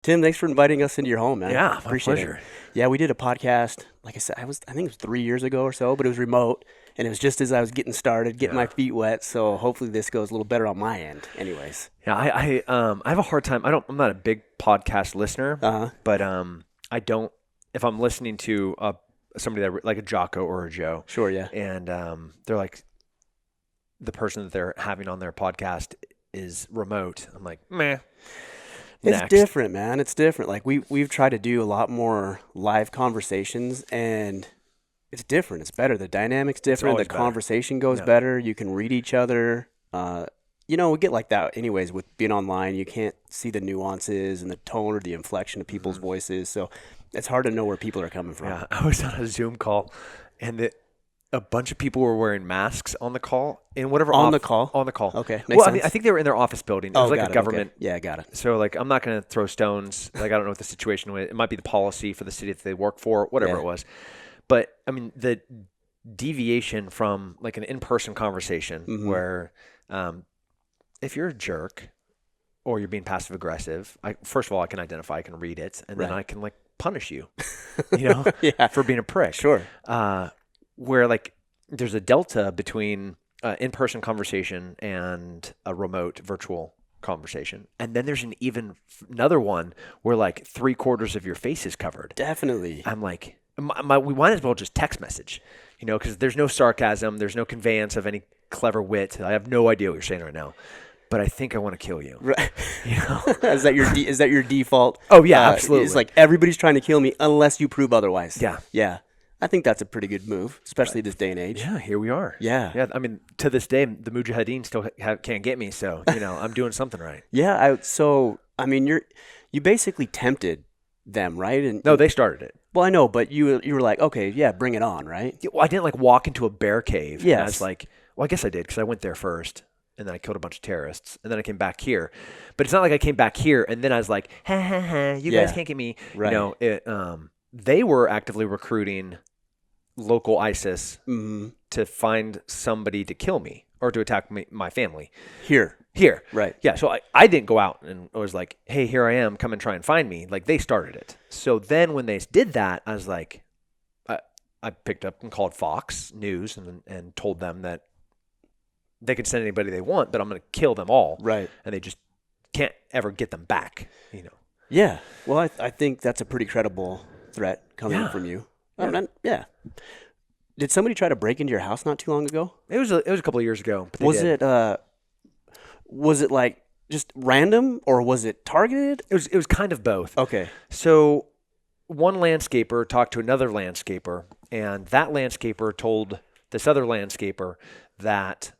Tim, thanks for inviting us into your home, man. Yeah, my Appreciate pleasure. it. Yeah, we did a podcast. Like I said, I think it was 3 years ago or so, but it was remote, and it was just as I was getting started, getting my Yeah. feet wet. So hopefully this goes a little better on my end. Anyways. Yeah, I have a hard time. I'm not a big podcast listener, Uh huh. but I don't if I'm listening to somebody like a Jocko or a Joe, Sure. Yeah. and they're like the person that they're having on their podcast is remote. I'm like, meh. It's Next. different, man. It's different. Like we've tried to do a lot more live conversations, and it's different. It's better. The dynamic's different. The always better. conversation goes Yeah. better. You can read each other. We get like that anyways with being online. You can't see the nuances and the tone or the inflection of people's voices. So it's hard to know where people are coming from. Yeah, I was on a Zoom call, and a bunch of people were wearing masks on the call in whatever On the call? on the call. Okay, makes Well, I sense. think they were in their office building. It was like got a it. government. Okay. Yeah, got it. So like I'm not going to throw stones. Like I don't know what the situation was. It might be the policy for the city that they work for, whatever Yeah. it was. But I mean the deviation from like an in-person conversation Mhm. where if you're a jerk or you're being passive aggressive, first of all I can identify, I can read it, and then Right. I can like punish you, Yeah, for being a prick. sure. Where like there's a delta between in-person conversation and a remote virtual conversation. And then there's another one where like 3/4 of your face is covered. Definitely. I'm like, we might as well just text message, because there's no sarcasm. There's no conveyance of any clever wit. I have no idea what you're saying right now, but I think I want to kill you. Right. You know? Is that your default? Oh, yeah, absolutely. It's like everybody's trying to kill me unless you prove otherwise. Yeah. Yeah. I think that's a pretty good move, especially this day and age. Yeah, here we are. Yeah. Yeah. I mean, to this day, the Mujahideen still can't get me. So, I'm doing something right. Yeah. You basically tempted them, right? And No, they started it. well, I know, but you were like, okay, yeah, bring it on, right? Yeah, well, I didn't like walk into a bear cave. And I Yes. was like, well, I guess I did because I went there first and then I killed a bunch of terrorists and then I came back here. But it's not like I came back here and then I was like, ha ha ha, you guys Yeah. can't get me. Right. They were actively recruiting local ISIS Mm-hmm. to find somebody to kill me or to attack my family Here, here. right? Yeah, so I didn't go out and I was like, hey, here I am, come and try and find me. Like, they started it. So then when they did that, I was like, I picked up and called Fox News and told them that they could send anybody they want, but I'm going to kill them all. Right. And they just can't ever get them back, Yeah. Well, I think that's a pretty credible threat coming Yeah. from you. Yeah. Yeah. Did somebody try to break into your house not too long ago? It was a couple of years ago. But they Was did. it like just random or was it targeted? It was kind of both. Okay. So one landscaper talked to another landscaper, and that landscaper told this other landscaper that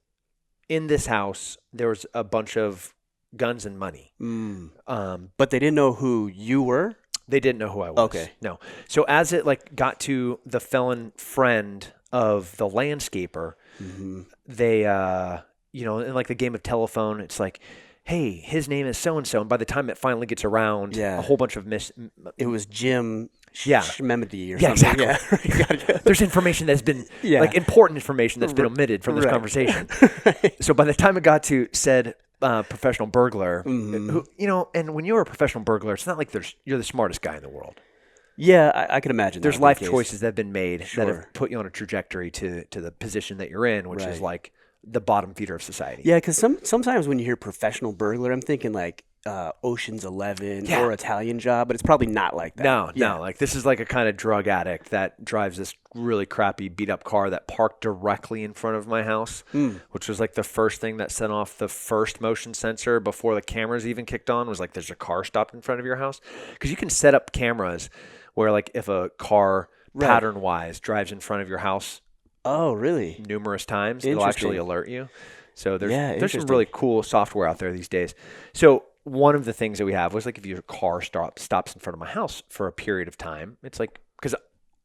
in this house there was a bunch of guns and money. But they didn't know who you were? They didn't know who I was. Okay. No. So as it like got to the felon friend of the landscaper, they in like the game of telephone, it's like, hey, his name is so and so, and by the time it finally gets around, Yeah. a whole bunch of It was Jim Yeah. Schmemedy or Yeah, something. exactly. Yeah. Gotcha. there's information that's been Yeah. like important information that's been omitted from this Right. conversation. So by the time it got to said professional burglar, who, and when you're a professional burglar, it's not like you're the smartest guy in the world. Yeah, I can imagine. There's that would be life the case. choices that have been made that Sure. have put you on a trajectory to the position that you're in, which is Right. like the bottom feeder of society. Yeah, because sometimes when you hear professional burglar, I'm thinking like Ocean's 11 Yeah. or Italian Job, but it's probably not like that. No, Yeah. no. Like this is like a kind of drug addict that drives this really crappy beat up car that parked directly in front of my house, which was like the first thing that set off the first motion sensor before the cameras even kicked on, was like, there's a car stopped in front of your house. Because you can set up cameras where like if a car Right. pattern wise drives in front of your house Oh, really? numerous times, it'll actually Interesting. alert you. So there's Yeah, some interesting. really cool software out there these days. So one of the things that we have was like if your car stops in front of my house for a period of time, it's like, because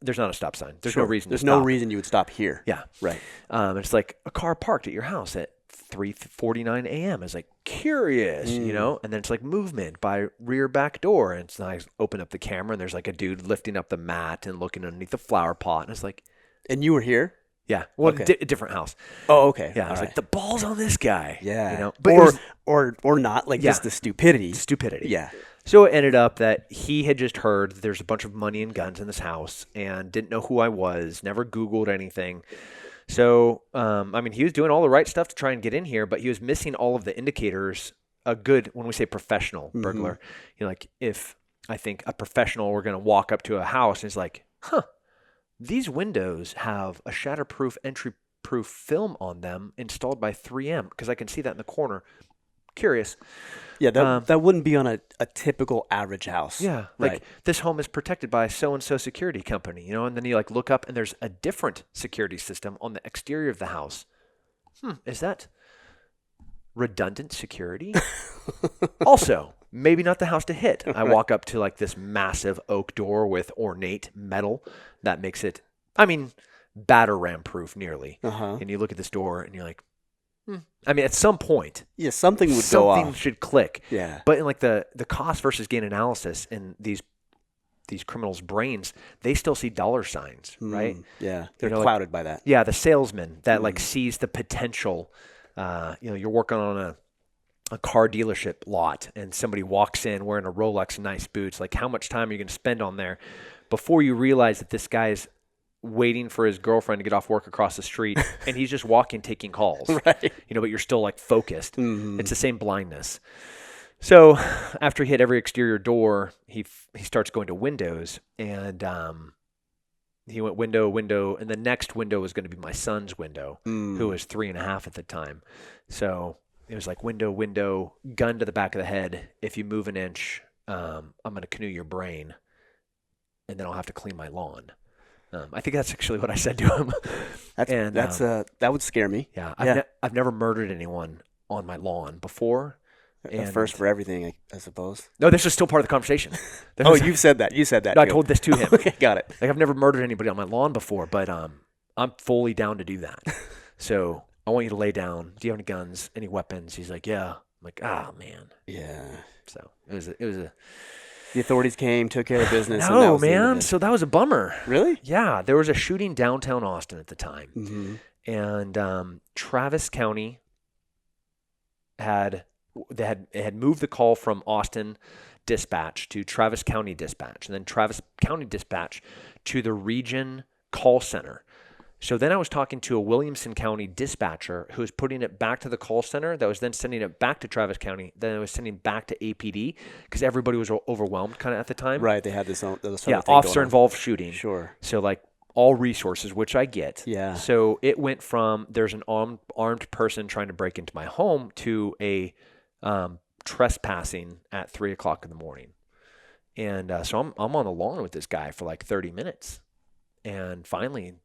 there's not a stop sign. There's no Sure. reason There's to no stop. reason you would stop here. Yeah. Right. It's like a car parked at your house at 3:49 a.m. is like curious, and then it's like movement by rear back door, and it's nice. Open up the camera, and there's like a dude lifting up the mat and looking underneath the flower pot, and it's like, And you were here? yeah, well, Okay. a different house. Oh, okay. Yeah, I was All like, the ball's on this guy. right. Yeah. but it was or not, like Yeah. just the stupidity. stupidity. Yeah. So it ended up that he had just heard that there's a bunch of money and guns in this house and didn't know who I was, never Googled anything. So, I mean, he was doing all the right stuff to try and get in here, but he was missing all of the indicators. A good, when we say professional burglar, like if I think a professional were going to walk up to a house and is like, these windows have a shatterproof, entry-proof film on them installed by 3M because I can see that in the corner. Curious. Yeah, that wouldn't be on a typical average house. Yeah, right. like this home is protected by so-and-so security company, and then you like look up and there's a different security system on the exterior of the house. Is that redundant security? Also, maybe not the house to hit. I walk up to like this massive oak door with ornate metal that makes it, I mean, batter ram proof nearly. And you look at this door and you're like, I mean, at some point, yeah, something would go off. Something should click. Yeah. But in like the cost versus gain analysis in these criminals' brains, they still see dollar signs, right? Yeah, they're clouded by that. Yeah, the salesman that like sees the potential. You're working on a car dealership lot, and somebody walks in wearing a Rolex, nice boots. Like, how much time are you going to spend on there before you realize that this guy's waiting for his girlfriend to get off work across the street, and he's just walking, taking calls, right? But you're still like focused. It's the same blindness. So after he hit every exterior door, he starts going to windows, and he went window, and the next window was going to be my son's window, who was 3.5 at the time. So it was like window, gun to the back of the head. If you move an inch, I'm going to canoe your brain, and then I'll have to clean my lawn. I think that's actually what I said to him. That would scare me. Yeah, I've never murdered anyone on my lawn before. And first for everything, I suppose. No, this is still part of the conversation. You've said that. You said that. No, I told this to him. Okay, got it. Like, I've never murdered anybody on my lawn before, but I'm fully down to do that. So I want you to lay down. Do you have any guns, any weapons? He's like, yeah. I'm like, man. Yeah. So it was a. The authorities came, took care of business. No, man. So that was a bummer. Really? Yeah. There was a shooting downtown Austin at the time. And Travis County had moved the call from Austin Dispatch to Travis County Dispatch, and then Travis County Dispatch to the region call center. So then I was talking to a Williamson County dispatcher who was putting it back to the call center that was then sending it back to Travis County. Then I was sending back to APD because everybody was overwhelmed kind of at the time. Right. They had this officer-involved shooting. Sure. So like all resources, which I get. Yeah. So it went from there's an armed person trying to break into my home to a trespassing at 3:00 in the morning. And so I'm on the lawn with this guy for like 30 minutes. And finally,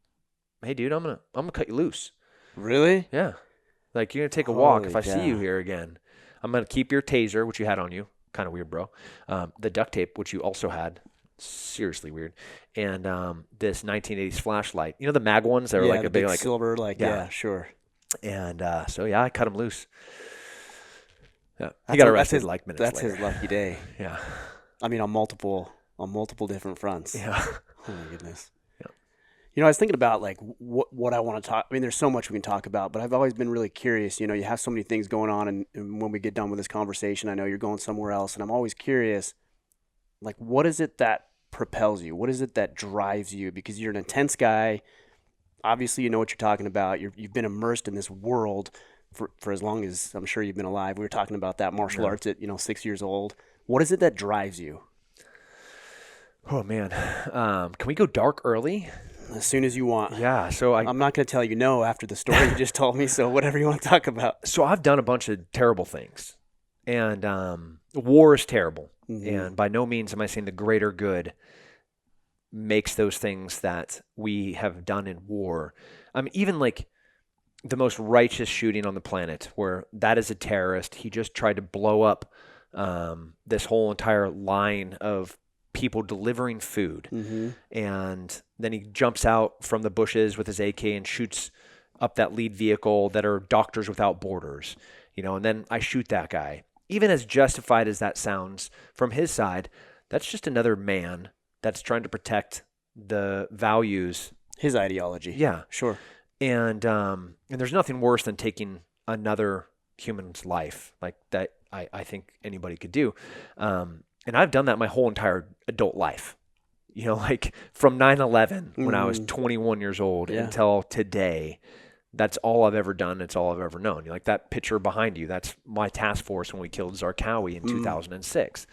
hey dude, I'm gonna cut you loose. Really? Yeah. Like, you're gonna take a walk if I see you here again. I'm gonna keep your taser, which you had on you. Kind of weird, bro. The duct tape, which you also had. Seriously weird. And this 1980s flashlight. You know the mag ones that are like a big like silver, yeah, sure. And so yeah, I cut him loose. Yeah. He got arrested like minutes later. That's his lucky day. Yeah. I mean, on multiple different fronts. Yeah. Oh my goodness. Yeah. I was thinking about like what I want to talk. I mean, there's so much we can talk about, but I've always been really curious. You have so many things going on, and when we get done with this conversation, I know you're going somewhere else, and I'm always curious. Like, what is it that propels you? What is it that drives you? Because you're an intense guy. Obviously, you know what you're talking about. You've been immersed in this world for as long as I'm sure you've been alive. We were talking about that martial arts at 6 years old. What is it that drives you? Oh man, can we go dark early? As soon as you want. Yeah. So I'm not going to tell you no after the story you just told me. So whatever you want to talk about. So I've done a bunch of terrible things, and war is terrible. And by no means am I saying the greater good makes those things that we have done in war. Even like the most righteous shooting on the planet, where that is a terrorist. He just tried to blow up this whole entire line of people delivering food. And then he jumps out from the bushes with his AK and shoots up that lead vehicle that are Doctors Without Borders, and then I shoot that guy. Even as justified as that sounds from his side, that's just another man that's trying to protect the values. His ideology. Yeah. Sure. And there's nothing worse than taking another human's life like that. I think anybody could do. And I've done that my whole entire adult life. You know, like from 9/11 when I was 21 years old until today, that's all I've ever done. It's all I've ever known. Like that picture behind you, that's my task force when we killed Zarqawi in 2006.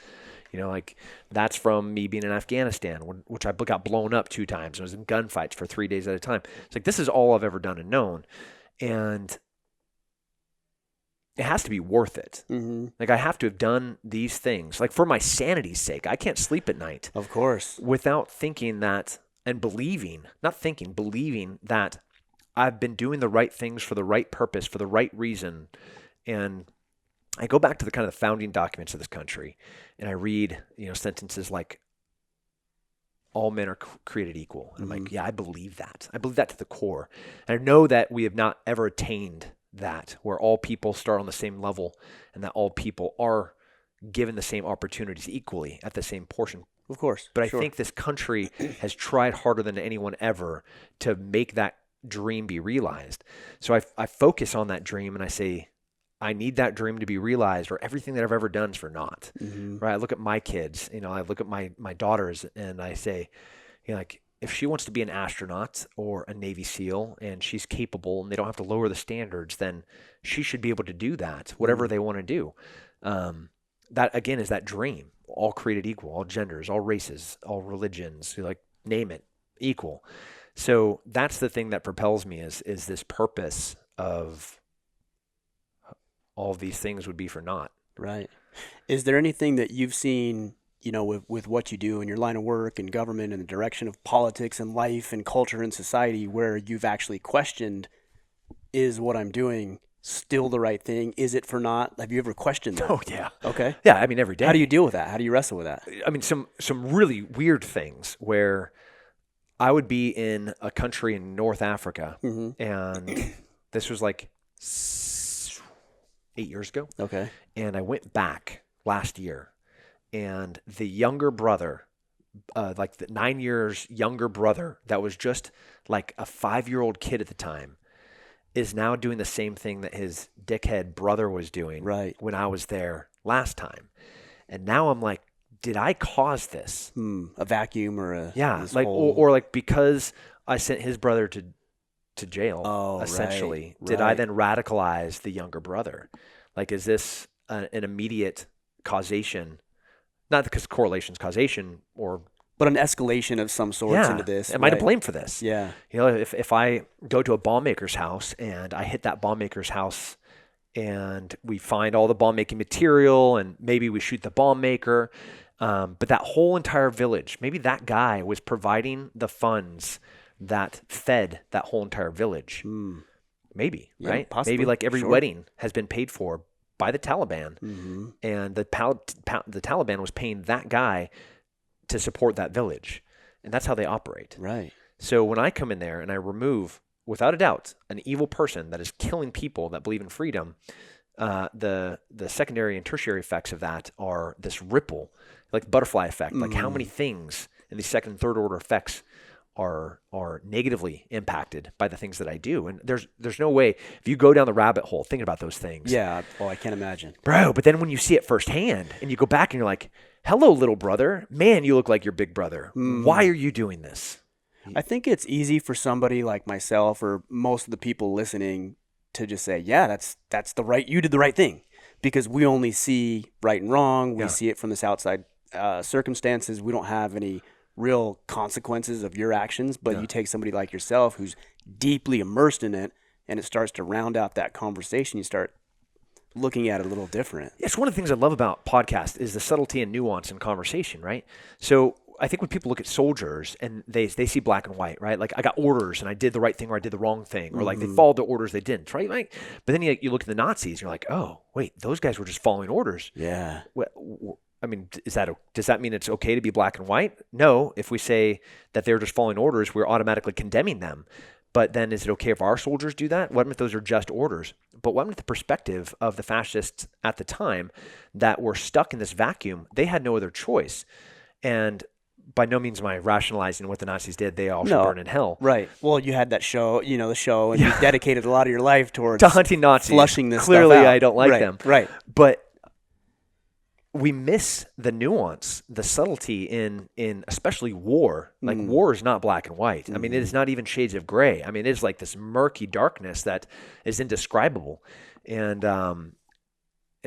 You know, like that's from me being in Afghanistan, which I got blown up 2 times. I was in gunfights for 3 days at a time. It's like, this is all I've ever done and known. And it has to be worth it. Like I have to have done these things, like for my sanity's sake. I can't sleep at night. Of course. Without thinking that and believing that I've been doing the right things for the right purpose, for the right reason. And I go back to the kind of the founding documents of this country and I read, you know, sentences like, all men are created equal. And I'm like, yeah, I believe that. I believe that to the core. And I know that we have not ever attained that, where all people start on the same level and that all people are given the same opportunities equally at the same portion. Of course. But I think this country has tried harder than anyone ever to make that dream be realized. So I focus on that dream and I say, I need that dream to be realized, or everything that I've ever done is for naught. Right? I look at my kids, you know, I look at my daughters and I say, you know, like, if she wants to be an astronaut or a Navy SEAL and she's capable and they don't have to lower the standards, then she should be able to do that, whatever they want to do. That, again, is that dream. All created equal, all genders, all races, all religions, like, name it, equal. So that's the thing that propels me is this purpose of all of these things would be for naught. Right. Is there anything that you've seen, you know, with what you do in your line of work and government and the direction of politics and life and culture and society where you've actually questioned, is what I'm doing still the right thing? Is it for naught? Have you ever questioned that? Oh, yeah. Okay. Yeah, I mean, every day. How do you deal with that? How do you wrestle with that? I mean, some really weird things where I would be in a country in North Africa, and this was like 8 years ago. Okay. And I went back last year, and the younger brother, like the 9 years younger brother that was just like a 5-year-old kid at the time, is now doing the same thing that his dickhead brother was doing when I was there last time. And now I'm like, did I cause this? A vacuum or a... Yeah, like, or like because I sent his brother to jail, essentially, did I then radicalize the younger brother? Like, is this an immediate causation? Not because correlation's causation, or... But an escalation of some sorts into this. Am I to blame for this? Yeah. You know, if I go to a bomb maker's house and I hit that bomb maker's house and we find all the bomb making material and maybe we shoot the bomb maker, but that whole entire village, maybe that guy was providing the funds that fed that whole entire village. Maybe, right? Possibly. Maybe like every wedding has been paid for by the Taliban, and the Taliban was paying that guy to support that village, and that's how they operate. Right. So when I come in there and I remove, without a doubt, an evil person that is killing people that believe in freedom, the secondary and tertiary effects of that are this ripple, like butterfly effect. Like how many things in these second and third order effects are negatively impacted by the things that I do. And there's no way, if you go down the rabbit hole thinking about those things. Yeah. Well, I can't imagine. Bro, but then when you see it firsthand and you go back and you're like, hello, little brother. Man, you look like your big brother. Why are you doing this? I think it's easy for somebody like myself or most of the people listening to just say, yeah, that's the right, you did the right thing, because we only see right and wrong. We see it from this outside circumstances. We don't have any real consequences of your actions, but you take somebody like yourself who's deeply immersed in it, and it starts to round out that conversation. You start looking at it a little different. It's one of the things I love about podcasts is the subtlety and nuance in conversation, right? So I think when people look at soldiers and they see black and white, right? Like I got orders and I did the right thing or I did the wrong thing, or like they followed the orders they didn't, right? Like, but then you look at the Nazis and you're like, oh, wait, those guys were just following orders. Yeah. I mean, does that mean it's okay to be black and white? No. If we say that they're just following orders, we're automatically condemning them. But then is it okay if our soldiers do that? What if those are just orders? But what if the perspective of the fascists at the time that were stuck in this vacuum, they had no other choice. And by no means am I rationalizing what the Nazis did. They all should burn in hell. Right. Well, you had that show, the show, and you dedicated a lot of your life towards to hunting Nazis. Flushing this Clearly, stuff out. I don't like them. Right. But we miss the nuance, the subtlety in especially war. Like war is not black and white. I mean, it is not even shades of gray. I mean, it is like this murky darkness that is indescribable. And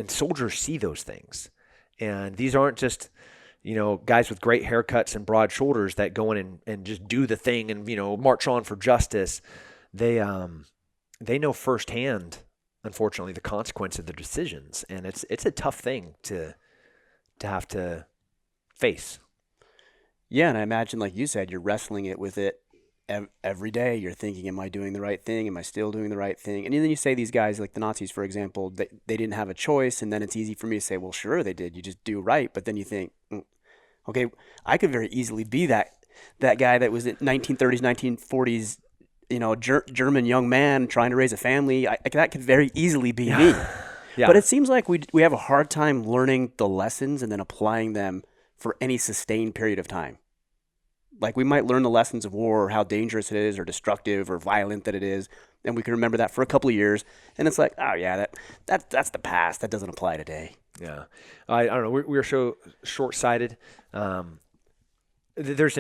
soldiers see those things. And these aren't just, guys with great haircuts and broad shoulders that go in and just do the thing and, march on for justice. They know firsthand, unfortunately, the consequence of their decisions. And it's a tough thing to have to face. Yeah, and I imagine, like you said, you're wrestling with it every day. You're thinking, am I doing the right thing? Am I still doing the right thing? And then you say these guys, like the Nazis, for example, they didn't have a choice. And then it's easy for me to say, well, sure, they did. You just do right. But then you think, okay, I could very easily be that guy that was in 1930s, 1940s, German young man trying to raise a family. That could very easily be me. Yeah. But it seems like we have a hard time learning the lessons and then applying them for any sustained period of time. Like we might learn the lessons of war or how dangerous it is or destructive or violent that it is, and we can remember that for a couple of years, and it's like, oh yeah, that's the past. That doesn't apply today. Yeah. I don't know. We're so short-sighted. There's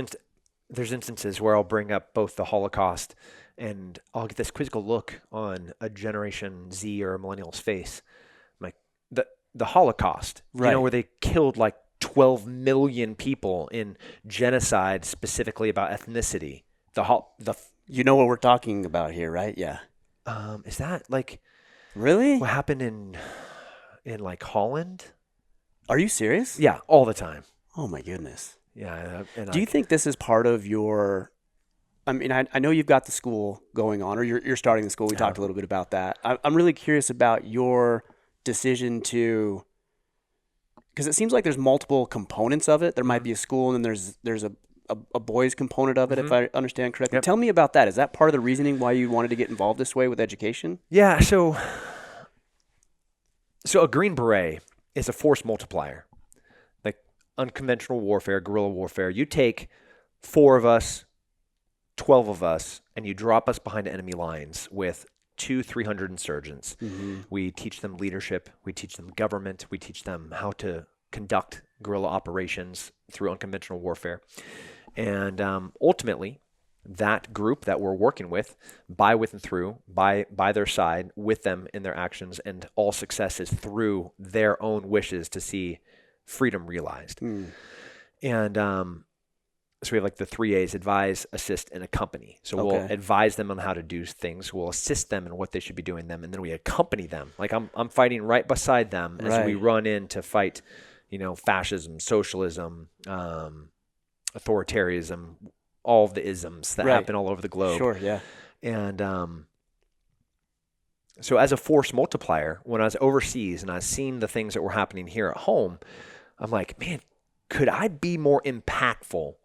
instances where I'll bring up both the Holocaust and I'll get this quizzical look on a Generation Z or a millennial's face. Like the Holocaust, right, where they killed like 12 million people in genocide, specifically about ethnicity. You know what we're talking about here, right? Yeah. Is that like really what happened in like Holland? Are you serious? Yeah, all the time. Oh my goodness. Yeah. Do you think this is part of your? I mean, I know you've got the school going on, or you're starting the school. We talked a little bit about that. I'm really curious about your decision to, because it seems like there's multiple components of it. There might be a school, and then there's a boys component of it, if I understand correctly. Yep. Tell me about that. Is that part of the reasoning why you wanted to get involved this way with education? Yeah. So a Green Beret is a force multiplier. Like unconventional warfare, guerrilla warfare. You take 4 of us, 12 of us, and you drop us behind enemy lines with 200-300 insurgents. Mm-hmm. We teach them leadership. We teach them government. We teach them how to conduct guerrilla operations through unconventional warfare. And ultimately, that group that we're working with, by their side, with them in their actions, and all success is through their own wishes to see freedom realized. And so we have like the 3 A's: advise, assist, and accompany. So we'll advise them on how to do things. We'll assist them in what they should be doing them. And then we accompany them. Like I'm fighting right beside them as we run in to fight, fascism, socialism, authoritarianism, all of the isms that happen all over the globe. Sure, yeah. And so as a force multiplier, when I was overseas and I was seeing the things that were happening here at home, I'm like, man, could I be more impactful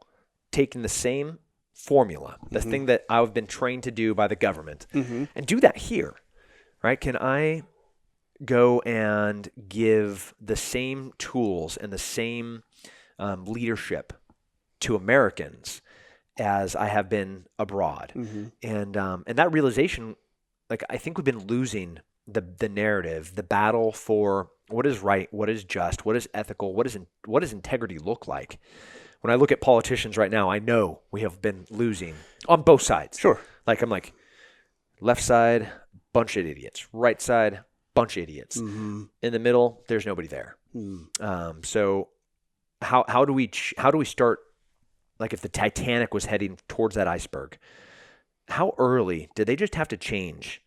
taking the same formula, the thing that I've been trained to do by the government, and do that here, right? Can I go and give the same tools and the same leadership to Americans as I have been abroad? And that realization, like, I think we've been losing the narrative, the battle for what is right, what is just, what is ethical, what does integrity look like? When I look at politicians right now, I know we have been losing on both sides. Sure. Like I'm like, left side, bunch of idiots. Right side, bunch of idiots. In the middle, there's nobody there. So how do we start? Like if the Titanic was heading towards that iceberg, how early did they just have to change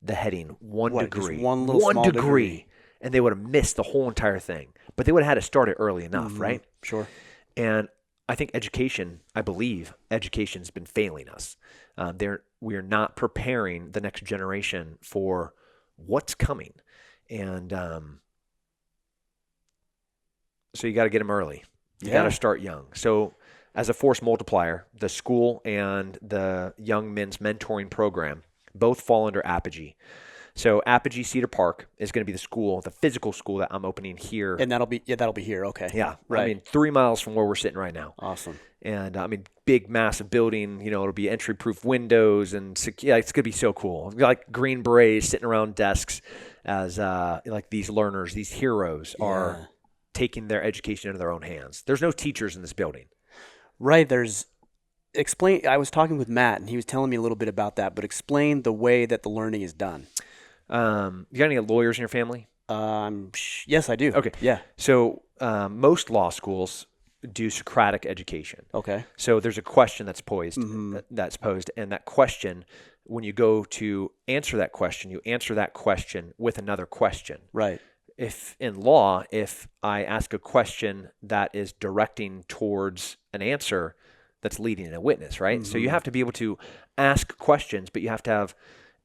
the heading one degree? Just one little small degree. And they would have missed the whole entire thing. But they would have had to start it early enough, right? Sure. And I think I believe education's been failing us. We are not preparing the next generation for what's coming. And so you got to get them early. You got to start young. So as a force multiplier, the school and the Young Men's Mentoring Program both fall under Apogee. So Apogee Cedar Park is going to be the school, the physical school that I'm opening here. And that'll be here. Okay. Yeah. Right. I mean, 3 miles from where we're sitting right now. Awesome. And I mean, big, massive building, it'll be entry-proof windows and it's going to be so cool. I've got like Green Berets sitting around desks as like these learners, these heroes are taking their education into their own hands. There's no teachers in this building. Right. I was talking with Matt and he was telling me a little bit about that, but explain the way that the learning is done. You got any lawyers in your family? Yes, I do. Okay. Yeah. So most law schools do Socratic education. Okay. So there's a question that's posed, and that question, when you go to answer that question, you answer that question with another question. Right. If in law, if I ask a question that is directing towards an answer, that's leading a witness, right? So you have to be able to ask questions, but you have to have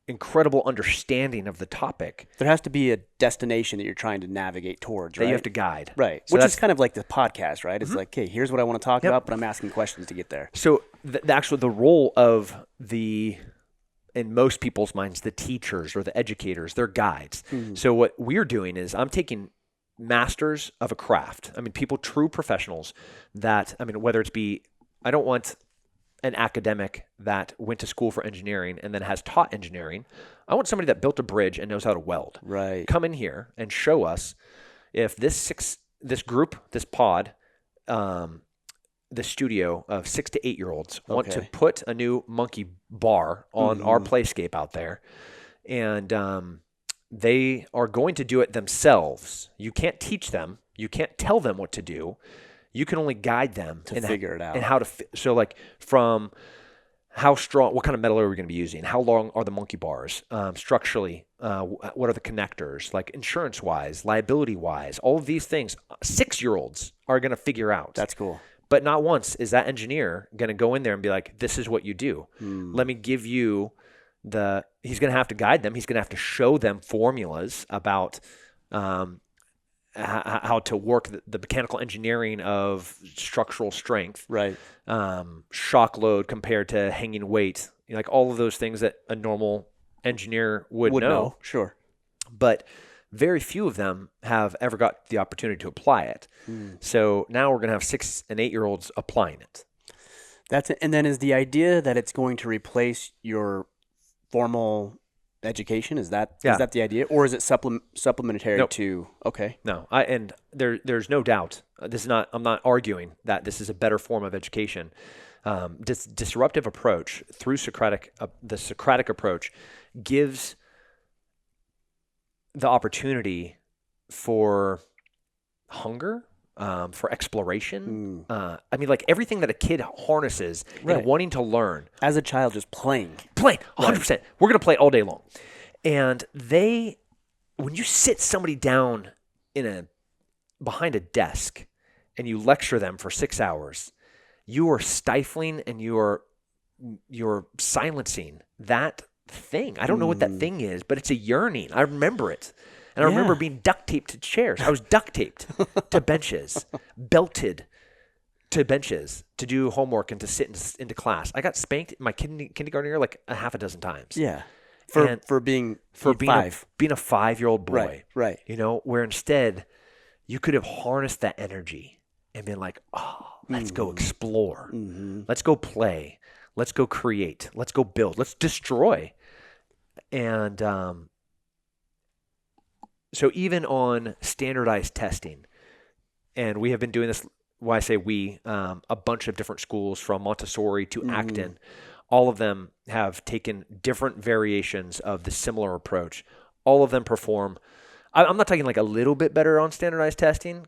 incredible understanding of the topic. There has to be a destination that you're trying to navigate towards, right? That you have to guide. Right. So Which is kind of like the podcast, right? It's like, okay, here's what I want to talk about, but I'm asking questions to get there. So the role of in most people's minds, the teachers or the educators, they're guides. So what we're doing is I'm taking masters of a craft. I mean, people, true professionals whether it's I don't want an academic that went to school for engineering and then has taught engineering. I want somebody that built a bridge and knows how to weld. Right. Come in here and show us if this pod, the studio of 6 to 8 year olds want to put a new monkey bar on our playscape out there, and they are going to do it themselves. You can't teach them. You can't tell them what to do. You can only guide them to figure it out. And how to so like from how strong, what kind of metal are we going to be using? How long are the monkey bars? Structurally, what are the connectors? Like insurance-wise, liability-wise, all of these things, 6-year-olds are going to figure out. That's cool. But not once is that engineer going to go in there and be like, this is what you do. Let me give you he's going to have to guide them. He's going to have to show them formulas about how to work the mechanical engineering of structural strength, right? Shock load compared to hanging weight, like all of those things that a normal engineer would know. Sure. But very few of them have ever got the opportunity to apply it. So now we're going to have 6 and 8 year olds applying it. That's it. And then is the idea that it's going to replace your formal education? Is that the idea, or is it supplementary to? Okay. No, there's no doubt. I'm not arguing that this is a better form of education. This disruptive approach through the Socratic approach gives the opportunity for hunger, for exploration. Like everything that a kid harnesses and wanting to learn. As a child, just playing, 100%. We're going to play all day long. And when you sit somebody down behind a desk and you lecture them for 6 hours, you are stifling and you're silencing that thing. I don't know what that thing is, but it's a yearning. I remember it. And I remember being duct taped to chairs. I was duct taped to benches, belted to benches to do homework and to sit into class. I got spanked in my kindergarten year like a half a dozen times. Yeah. For being five. Being a 5-year-old boy. Right. Where instead you could have harnessed that energy and been like, oh, let's go explore. Let's go play. Let's go create. Let's go build. Let's destroy. And so even on standardized testing, and we have been doing this, when I say we, a bunch of different schools from Montessori to Acton, all of them have taken different variations of the similar approach. All of them perform. I'm not talking like a little bit better on standardized testing.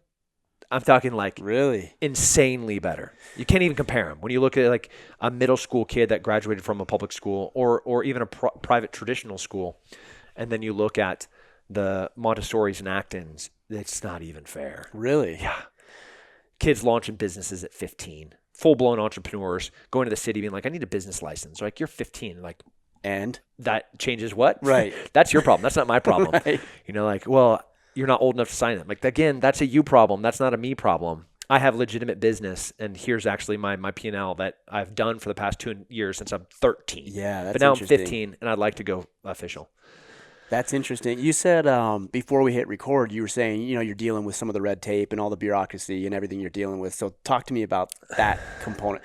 I'm talking like really insanely better. You can't even compare them. When you look at like a middle school kid that graduated from a public school or even a private traditional school, and then you look at the Montessoris and Actons, it's not even fair. Really? Yeah. Kids launching businesses at 15, full-blown entrepreneurs going to the city being like, I need a business license. Like, you're 15. Like, and that changes what? Right. That's your problem. That's not my problem. Right. Well, you're not old enough to sign it. Like, again, that's a you problem. That's not a me problem. I have legitimate business, and here's actually my P&L that I've done for the past 2 years since I'm 13. Yeah, that's But now I'm interesting. 15, and I'd like to go official. That's interesting. You said before we hit record, you were saying, you're dealing with some of the red tape and all the bureaucracy and everything you're dealing with. So talk to me about that component.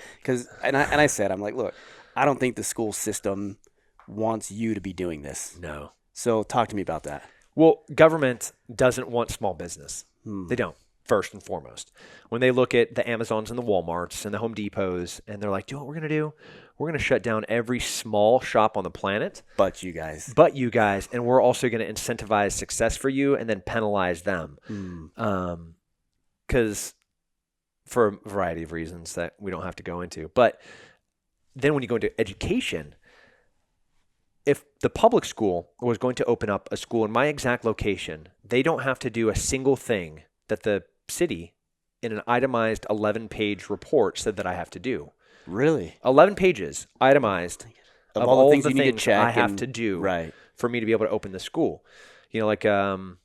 And I said, I'm like, look, I don't think the school system wants you to be doing this. No. So talk to me about that. Well, government doesn't want small business. They don't. first and foremost. When they look at the Amazons and the Walmarts and the Home Depots, and they're like, do you know what we're going to do? We're going to shut down every small shop on the planet. But you guys. And we're also going to incentivize success for you and then penalize them. Because for a variety of reasons that we don't have to go into. But then when you go into education, if the public school was going to open up a school in my exact location, they don't have to do a single thing that the city in an itemized 11-page report said that I have to do. Really? 11 pages, itemized, of all the things you need to check I have to do for me to be able to open the school. You know, like a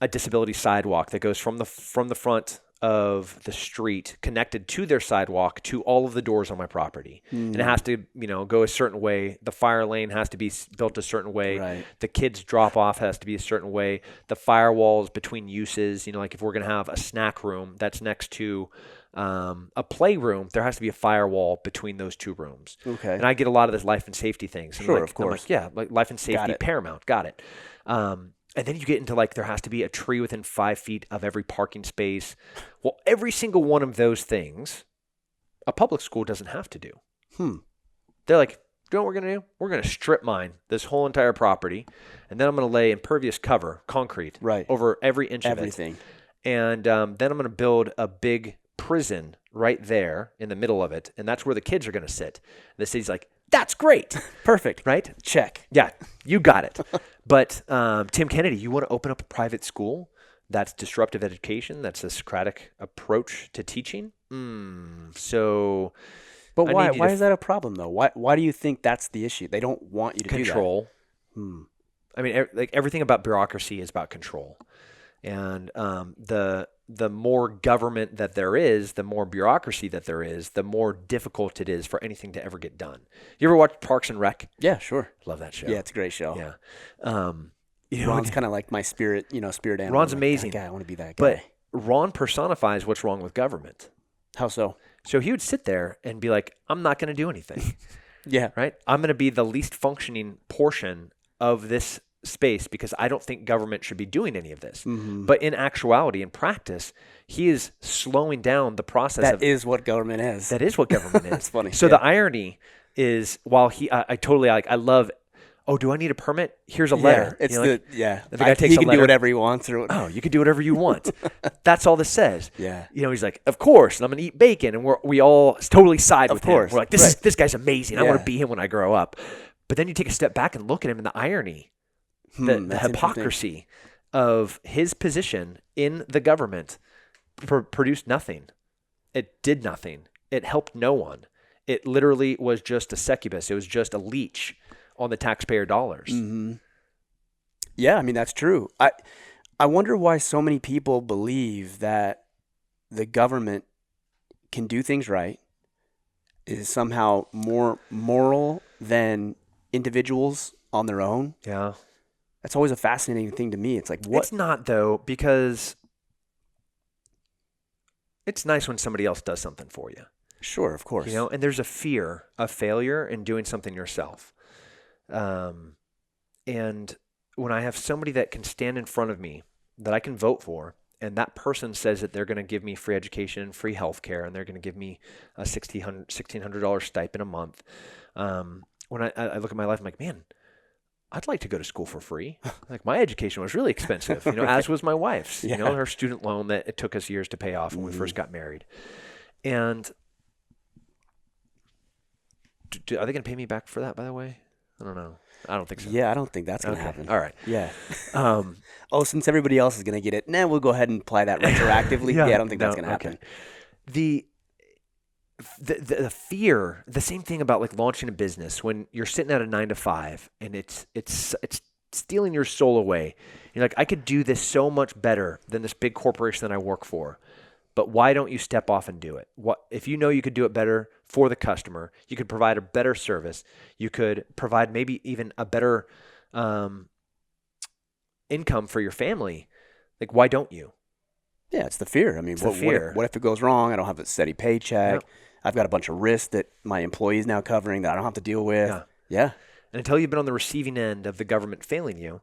disability sidewalk that goes from the front of the street connected to their sidewalk to all of the doors on my property. And it has to, go a certain way. The fire lane has to be built a certain way. Right. The kids drop off has to be a certain way. The firewalls between uses, like if we're going to have a snack room that's next to a playroom, there has to be a firewall between those two rooms. Okay. And I get a lot of this life and safety things. And Sure, of course. I'm like, life and safety paramount. Got it. And then you get into there has to be a tree within 5 feet of every parking space. Well, every single one of those things, a public school doesn't have to do. They're like, you know what we're going to do? We're going to strip mine this whole entire property, and then I'm going to lay impervious cover, concrete, over every inch of it. And then I'm going to build a big prison right there in the middle of it, and that's where the kids are going to sit. And the city's like, that's great. Perfect. Right? Check. Yeah, you got it. But Tim Kennedy, you want to open up a private school that's disruptive education, that's a Socratic approach to teaching? So... But why? Why is that a problem, though? Why do you think that's the issue? They don't want you to control. Do that. I mean, everything about bureaucracy is about control. And the more government that there is, the more bureaucracy that there is, the more difficult it is for anything to ever get done. You ever watch Parks and Rec? Yeah, sure. Love that show. Yeah, it's a great show. Yeah. Ron's kind of like my spirit animal. Ron's amazing. That guy, I want to be that But guy. Ron personifies what's wrong with government. How so? So he would sit there and be like, I'm not going to do anything. Yeah. Right? I'm going to be the least functioning portion of this space because I don't think government should be doing any of this. But in actuality, in practice, he is slowing down the process. That is what government is. That is what government is. That's funny. So the irony is, while I totally I love. Oh, do I need a permit? Here's a letter. It's the guy takes he can do whatever he wants. Oh, you can do whatever you want. That's all this says. Yeah. He's like, of course, and I'm gonna eat bacon, and we all totally side with him. We're like, this guy's amazing. I want to be him when I grow up. But then you take a step back and look at him, and the irony, the hypocrisy of his position in the government produced nothing. It did nothing. It helped no one. It literally was just a succubus. It was just a leech on the taxpayer dollars. Yeah, I mean, that's true. I wonder why so many people believe that the government can do things right, is somehow more moral than individuals on their own. Yeah. That's always a fascinating thing to me. It's like, what? It's not, though, because it's nice when somebody else does something for you. Sure, of course. And there's a fear of failure in doing something yourself. And when I have somebody that can stand in front of me that I can vote for, and that person says that they're going to give me free education and free health care, and they're going to give me a $1,600 stipend a month. When I look at my life, I'm like, man, I'd like to go to school for free. Like, my education was really expensive, as was my wife's, her student loan that it took us years to pay off when we first got married. And are they going to pay me back for that, by the way? I don't know. I don't think so. Yeah, I don't think that's going to happen. All right. Yeah. Since everybody else is going to get it, we'll go ahead and apply that retroactively. I don't think that's going to happen. Okay. The fear, the same thing about like launching a business when you're sitting at a 9-to-5 and it's stealing your soul away. You're like, I could do this so much better than this big corporation that I work for. But why don't you step off and do it? What if you know you could do it better for the customer? You could provide a better service. You could provide maybe even a better income for your family. Like, why don't you? Yeah, it's the fear. I mean, what if it goes wrong? I don't have a steady paycheck. Yeah. I've got a bunch of risks that my employee is now covering that I don't have to deal with. Yeah. And until you've been on the receiving end of the government failing you,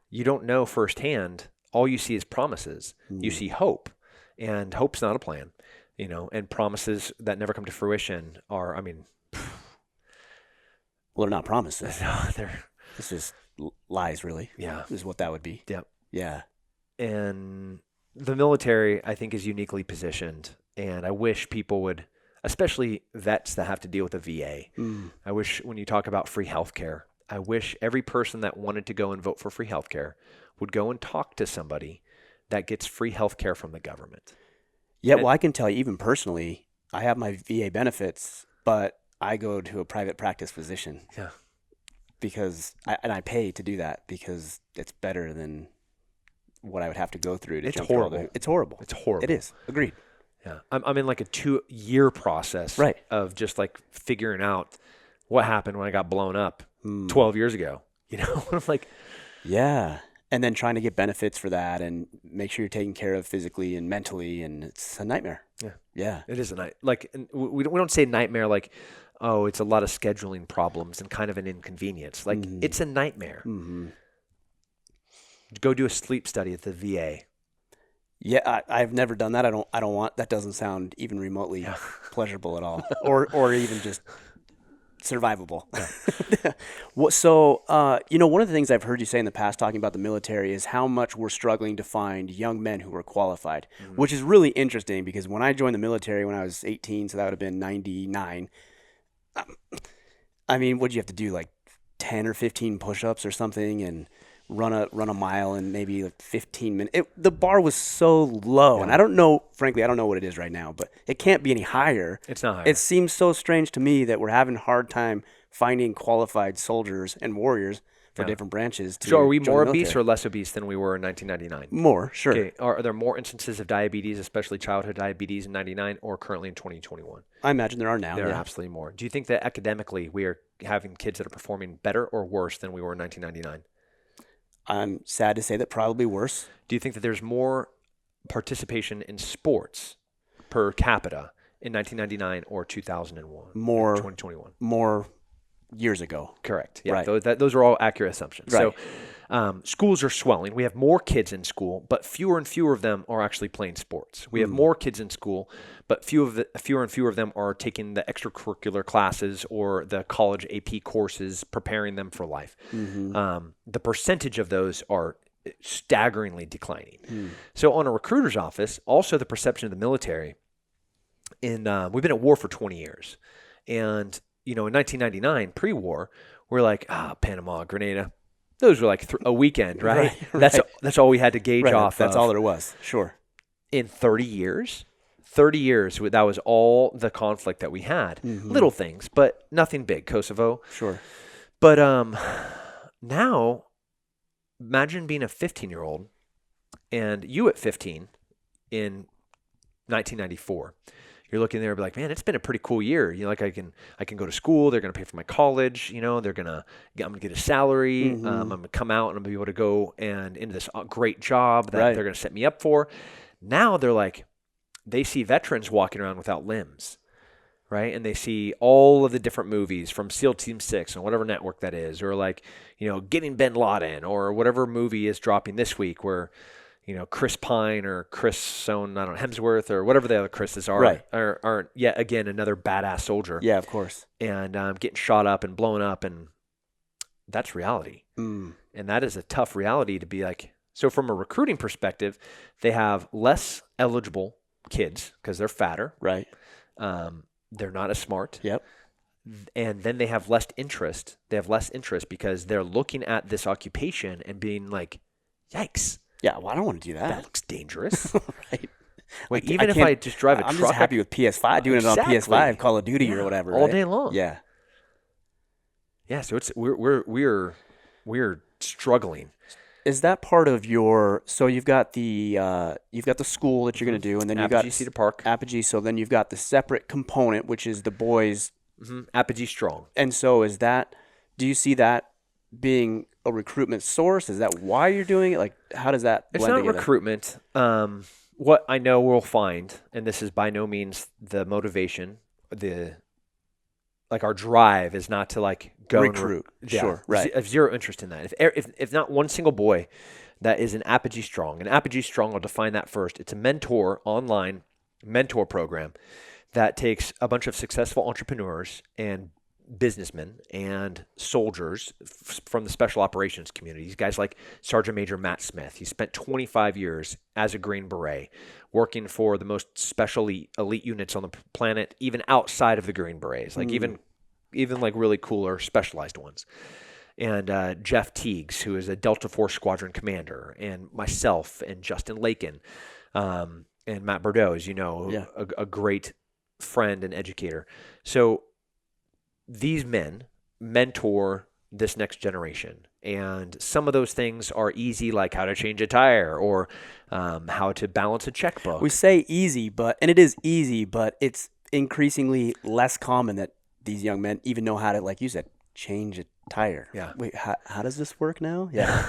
you don't know firsthand. All you see is promises. You see hope. And hope's not a plan, and promises that never come to fruition are, I mean, Well, they're not promises. they're, It's just lies, really. yeah, Is what that would be. yeah. Yeah. And the military, I think, is uniquely positioned. And I wish people would, especially vets that have to deal with the VA. I wish when you talk about free healthcare, I wish every person that wanted to go and vote for free healthcare would go and talk to somebody that gets free healthcare from the government. Yeah. Well, I can tell you, even personally, I have my VA benefits, but I go to a private practice physician. Yeah. Because I pay to do that because it's better than what I would have to go through to It's jump through all horrible. It's horrible. It's horrible. It is. Agreed. Yeah. I'm in like a 2-year process Right. of just like figuring out what happened when I got blown up 12 years ago. I'm like, Yeah. And then trying to get benefits for that and make sure you're taken care of physically and mentally, and it's a nightmare. yeah, Yeah. it is a night. Like, and we don't say nightmare like, oh, it's a lot of scheduling problems and kind of an inconvenience. Like, it's a nightmare. Mm-hmm. Go do a sleep study at the VA. Yeah, I've never done that. I don't want. That doesn't sound even remotely pleasurable at all, or even just survivable. Yeah. So, one of the things I've heard you say in the past, talking about the military, is how much we're struggling to find young men who are qualified, which is really interesting because when I joined the military when I was 18, so that would have been 99. I mean, what do you have to do, like 10 or 15 push-ups or something, and run a mile in maybe like 15 minutes? The bar was so low, and I don't know, frankly, I don't know what it is right now, but it can't be any higher. It's not higher. It seems so strange to me that we're having a hard time finding qualified soldiers and warriors for different branches. So are we join more the obese military. or less obese than we were in 1999? More, sure. Okay. Are there more instances of diabetes, especially childhood diabetes in 99 or currently in 2021? I imagine there are now. There are Yeah. absolutely more. Do you think that academically we are having kids that are performing better or worse than we were in 1999? I'm sad to say that probably worse. Do you think that there's more participation in sports per capita in 1999 or 2001? More 2021. More years ago. Correct. Yeah, Right. those are all accurate assumptions. Right. So schools are swelling. We have more kids in school, but fewer and fewer of them are actually playing sports. We have more kids in school, but fewer and fewer of them are taking the extracurricular classes or the college AP courses, preparing them for life. The percentage of those are staggeringly declining. So on a recruiter's office, also the perception of the military, we've been at war for 20 years. And in 1999, pre-war, we're like, Panama, Grenada. Those were like a weekend, right? That's all we had to gauge off. That's all there was. Sure. In 30 years, that was all the conflict that we had. Little things, but nothing big. Kosovo. Sure. But now, imagine being a 15-year-old and you at 15 in 1994. You're looking there and be like, man, it's been a pretty cool year. Like I can go to school. They're going to pay for my college. I'm going to get a salary. I'm going to come out and I'm going to be able to go and into this great job that they're going to set me up for. Now they're like, they see veterans walking around without limbs, right? And they see all of the different movies from SEAL Team 6 on whatever network that is, or like, Getting Bin Laden, or whatever movie is dropping this week where, Chris Pine or Chris Hemsworth or whatever the other Chris's are yet again another badass soldier. Yeah, of course. And getting shot up and blown up, and that's reality. And that is a tough reality to be like. So from a recruiting perspective, they have less eligible kids because they're fatter. Right. They're not as smart. Yep. And then they have less interest. They have less interest because they're looking at this occupation and being like, yikes. Yeah, well, I don't want to do that. That looks dangerous. Right. Like, even if I just drive a truck. I'm just happy with PS5, doing it on PS5, Call of Duty or whatever. All right? day long. Yeah. Yeah, so we're struggling. Is that part of your? So you've got the school that you're going to do, and then you've got Apogee Cedar Park. Apogee. So then you've got the separate component, which is the boys. Apogee Strong. And so is that? Do you see that being a recruitment source? Is that why you're doing it? Like, how does that blend It's not together? recruitment. What I know we'll find, and this is by no means the motivation, like our drive is not to like go recruit. Sure, right. I have zero interest in that. If not one single boy that is an Apogee Strong, and Apogee Strong, I'll define that first. It's a online mentor program that takes a bunch of successful entrepreneurs and businessmen and soldiers from the special operations community. These guys like Sergeant Major Matt Smith. He spent 25 years as a Green Beret working for the most special elite units on the planet, even outside of the Green Berets, like even like really cooler specialized ones. And Jeff Teagues, who is a Delta Force Squadron commander, and myself and Justin Lakin, and Matt Bordeaux, as you know, a great friend and educator. So these men mentor this next generation. And some of those things are easy, like how to change a tire or how to balance a checkbook. We say easy, and it is easy, but it's increasingly less common that these young men even know how to, like you said, change a tire. Yeah. Wait, how does this work now? Yeah.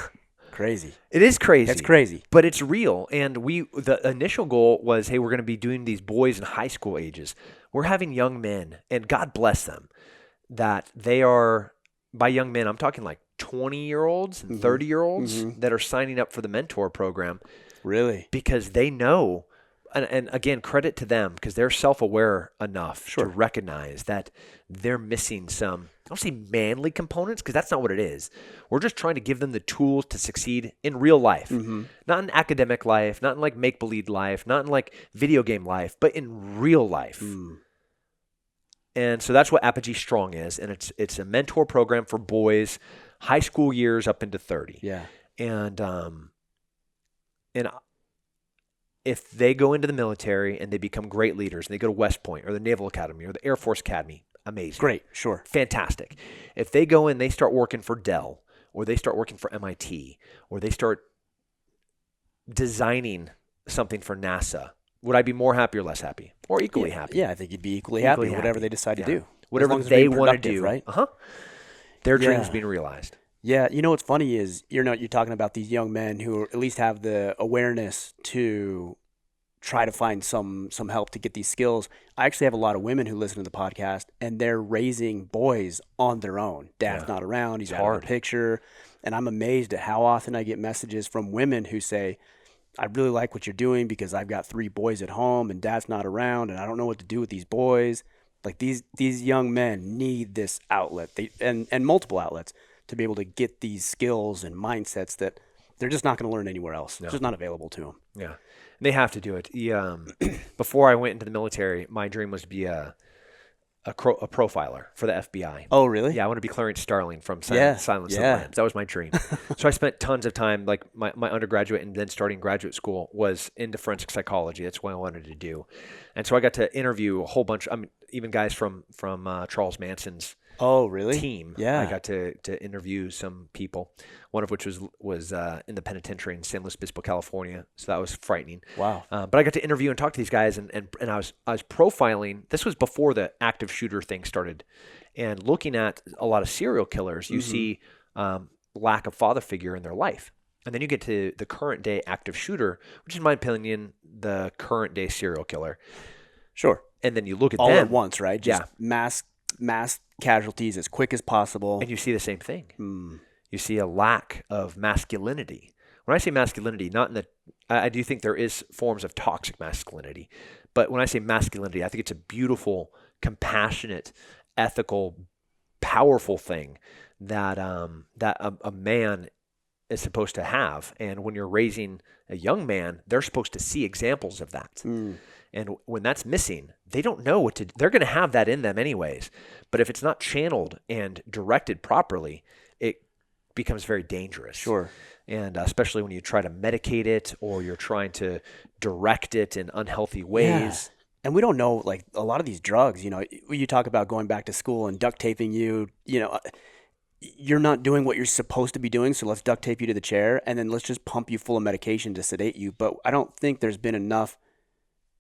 Crazy. It is crazy. It's crazy. But it's real. And the initial goal was, hey, we're going to be doing these boys in high school ages. We're having young men, and God bless them, that they are, by young men, I'm talking like 20-year-olds and 30-year-olds that are signing up for the mentor program. Really? Because they know, and again, credit to them, because they're self-aware enough to recognize that they're missing some, I don't say manly components, because that's not what it is. We're just trying to give them the tools to succeed in real life. Not in academic life, not in like make-believe life, not in like video game life, but in real life. And so that's what Apogee Strong is, and it's a mentor program for boys, high school years up into 30. Yeah. And if they go into the military and they become great leaders, and they go to West Point or the Naval Academy or the Air Force Academy, amazing. Great, sure. Fantastic. If they go in, they start working for Dell, or they start working for MIT, or they start designing something for NASA, would I be more happy or less happy? Or equally happy? Yeah, I think you'd be equally happy, whatever they decide to do. Whatever they want to do, right? Their dreams being realized. Yeah, you know what's funny is you're talking about these young men who at least have the awareness to try to find some help to get these skills. I actually have a lot of women who listen to the podcast, and they're raising boys on their own. Dad's not around, he's out of the picture, and I'm amazed at how often I get messages from women who say, I really like what you're doing because I've got 3 boys at home and dad's not around and I don't know what to do with these boys. Like these young men need this outlet and multiple outlets to be able to get these skills and mindsets that they're just not going to learn anywhere else. It's just not available to them. Yeah. They have to do it. Before I went into the military, my dream was to be a profiler for the FBI. Oh, really? Yeah, I want to be Clarence Starling from Silence of the Lambs. That was my dream. So I spent tons of time, like my undergraduate and then starting graduate school was into forensic psychology. That's what I wanted to do. And so I got to interview a whole bunch, even guys from Charles Manson's team. Yeah. I got to interview some people, one of which was in the penitentiary in San Luis Obispo, California. So that was frightening. Wow. But I got to interview and talk to these guys, and I was profiling. This was before the active shooter thing started, and looking at a lot of serial killers, you see lack of father figure in their life. And then you get to the current day active shooter, which is, in my opinion, the current day serial killer. Sure. And then you look at all them at once, right? Just mass casualties as quick as possible. And you see the same thing. You see a lack of masculinity. When I say masculinity, not in the I do think there is forms of toxic masculinity, but when I say masculinity, I think it's a beautiful, compassionate, ethical, powerful thing that a man is supposed to have. And when you're raising a young man, they're supposed to see examples of that. And when that's missing, they don't know what to do. They're going to have that in them anyways. But if it's not channeled and directed properly, it becomes very dangerous. Sure. And especially when you try to medicate it or you're trying to direct it in unhealthy ways. Yeah. And we don't know, like a lot of these drugs, you talk about going back to school and duct taping you, you're not doing what you're supposed to be doing, so let's duct tape you to the chair and then let's just pump you full of medication to sedate you. But I don't think there's been enough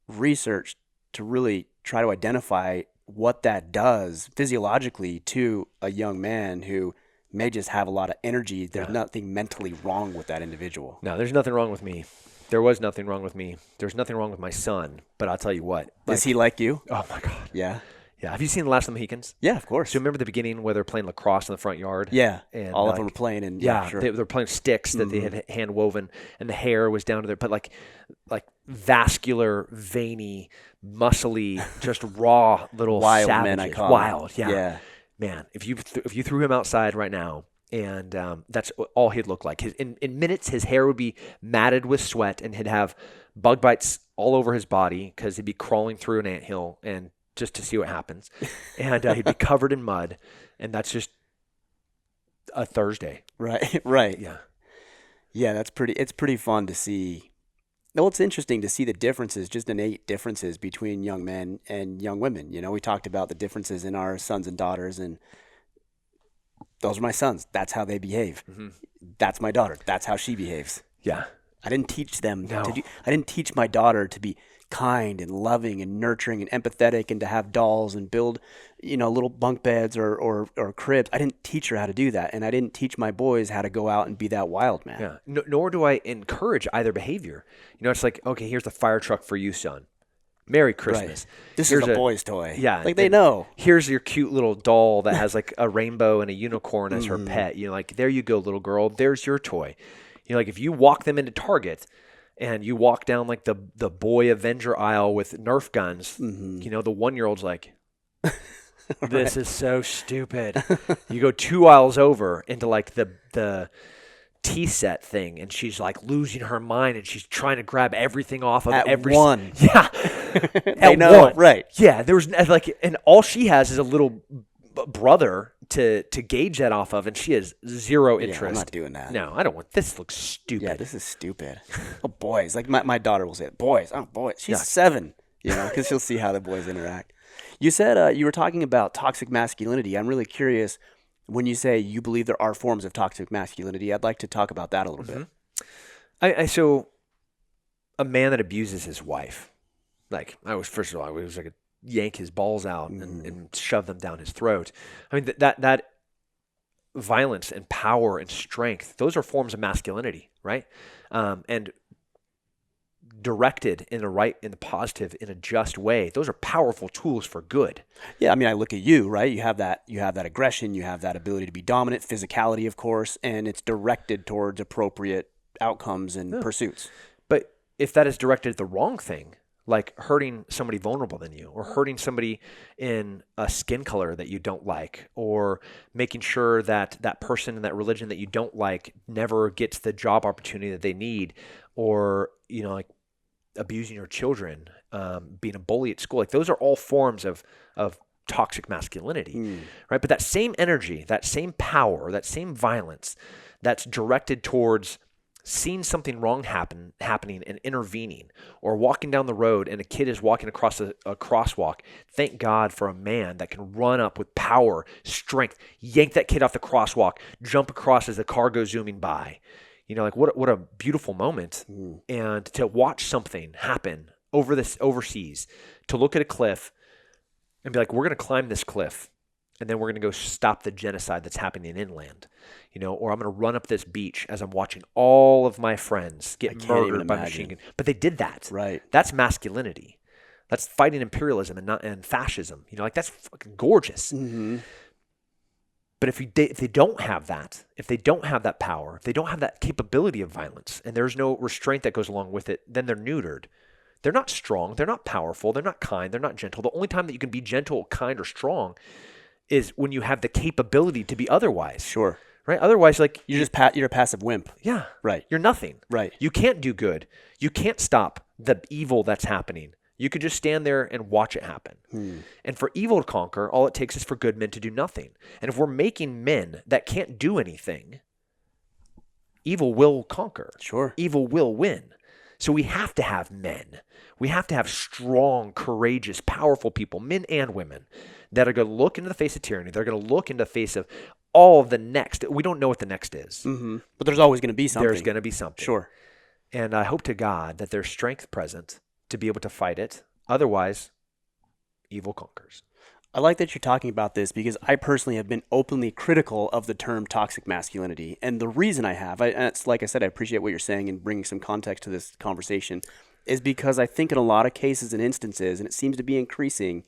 research to really try to identify what that does physiologically to a young man who may just have a lot of energy. There's nothing mentally wrong with that individual. No, there's nothing wrong with me. There was nothing wrong with me. There's nothing wrong with my son. But I'll tell you what. Is he like you? Oh, my God. Yeah. Yeah. Have you seen The Last of the Mohicans? Yeah, of course. So remember the beginning where they're playing lacrosse in the front yard? Yeah. And All of them were playing, and yeah, sure. they're playing sticks that they had hand woven, and the hair was down to their, but like vascular, veiny, muscly, just raw little Wild savages. men, I call Wild, them. yeah. Man, if you threw him outside right now, and that's all he'd look like. In minutes, his hair would be matted with sweat, and he'd have bug bites all over his body because he'd be crawling through an anthill and just to see what happens, and he'd be covered in mud, and that's just a Thursday. Right, right. Yeah. Yeah, it's pretty fun to see. Well, it's interesting to see the differences, just innate differences between young men and young women. You know, we talked about the differences in our sons and daughters, and those are my sons. That's how they behave. Mm-hmm. That's my daughter. That's how she behaves. Yeah. I didn't teach them No. to do. I didn't teach my daughter to be kind and loving and nurturing and empathetic and to have dolls and build, little bunk beds or cribs. I didn't teach her how to do that, and I didn't teach my boys how to go out and be that wild man. Yeah. Nor do I encourage either behavior. It's like, okay, here's the fire truck for you, son. Merry Christmas. Right. This Here's is a boy's toy. Yeah. Like they know. Here's your cute little doll that has like a rainbow and a unicorn as her pet. Like, there you go, little girl. There's your toy. Like if you walk them into Target and you walk down like the boy Avenger aisle with Nerf guns, the 1-year-old's like, this is so stupid. You go 2 aisles over into like the tea set thing, and she's like losing her mind, and she's trying to grab everything off of every one. Yeah, I know, one. right? Yeah, there was like, and all she has is a little brother to gauge that off of, and she has zero interest. Yeah, I'm not doing that. No, I don't want this. Looks stupid. Yeah, this is stupid. Oh, boys. Like my daughter will say, boys. Oh, boys. She's Yeah. 7, because she'll see how the boys interact. You said you were talking about toxic masculinity. I'm really curious when you say you believe there are forms of toxic masculinity. I'd like to talk about that a little bit. So a man that abuses his wife, like first of all, I was like yank his balls out and shove them down his throat. I mean, that violence and power and strength, those are forms of masculinity, right? And directed in the positive, in a just way, those are powerful tools for good. Yeah, I mean, I look at you, right? You have that aggression, you have that ability to be dominant, physicality, of course, and it's directed towards appropriate outcomes and pursuits. But if that is directed at the wrong thing, like hurting somebody vulnerable than you, or hurting somebody in a skin color that you don't like, or making sure that that person in that religion that you don't like never gets the job opportunity that they need, or, like abusing your children, being a bully at school, like those are all forms of toxic masculinity, right? But that same energy, that same power, that same violence that's directed towards seeing something wrong happening and intervening, or walking down the road and a kid is walking across a crosswalk. Thank God for a man that can run up with power, strength, yank that kid off the crosswalk, jump across as the car goes zooming by. Like what a beautiful moment. And to watch something happen overseas, to look at a cliff and be like, we're going to climb this cliff, and then we're going to go stop the genocide that's happening inland, or I'm going to run up this beach as I'm watching all of my friends get murdered by machine gun. But they did that. Right. That's masculinity. That's fighting imperialism and fascism. Like that's fucking gorgeous. Mm-hmm. But if they don't have that, if they don't have that power, if they don't have that capability of violence, and there's no restraint that goes along with it, then they're neutered. They're not strong. They're not powerful. They're not kind. They're not gentle. The only time that you can be gentle, kind, or strong is when you have the capability to be otherwise. Sure. Right? Otherwise, like You're a passive wimp. yeah, Right. You're nothing. Right. You can't do good. You can't stop the evil that's happening. You could just stand there and watch it happen. And for evil to conquer, all it takes is for good men to do nothing. And if we're making men that can't do anything, evil will conquer. Sure. Evil will win. So we have to have men. We have to have strong, courageous, powerful people, men and women, that are going to look into the face of tyranny. They're going to look into the face of all of the next. We don't know what the next is. Mm-hmm. But there's always going to be something. There's going to be something. Sure. And I hope to God that there's strength present to be able to fight it. Otherwise, evil conquers. I like that you're talking about this because I personally have been openly critical of the term toxic masculinity. And the reason I have, and it's like I said, I appreciate what you're saying and bringing some context to this conversation, is because I think in a lot of cases and instances, and it seems to be increasing,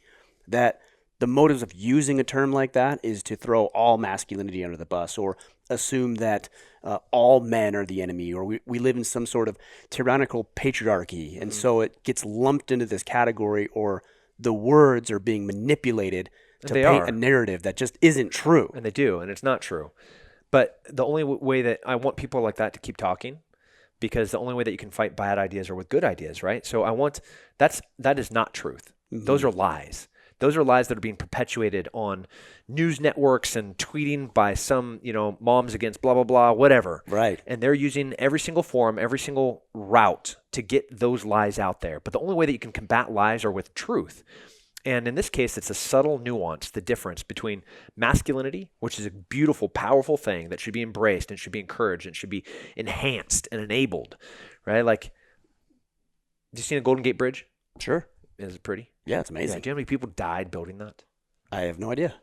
that the motives of using a term like that is to throw all masculinity under the bus, or assume that all men are the enemy, or we live in some sort of tyrannical patriarchy. And so it gets lumped into this category, or the words are being manipulated to paint a narrative that just isn't true. And they do, and it's not true. But the only way that I want people like that to keep talking, because the only way that you can fight bad ideas are with good ideas, right? So that is not truth. Mm-hmm. Those are lies. Those are lies that are being perpetuated on news networks and tweeting by some, moms against blah, blah, blah, whatever. Right. And they're using every single forum, every single route to get those lies out there. But the only way that you can combat lies are with truth. And in this case, it's a subtle nuance, the difference between masculinity, which is a beautiful, powerful thing that should be embraced and should be encouraged and should be enhanced and enabled, right? Like, have you seen the Golden Gate Bridge? Sure. Is it pretty? Yeah, it's amazing. Yeah, do you know how many people died building that? I have no idea.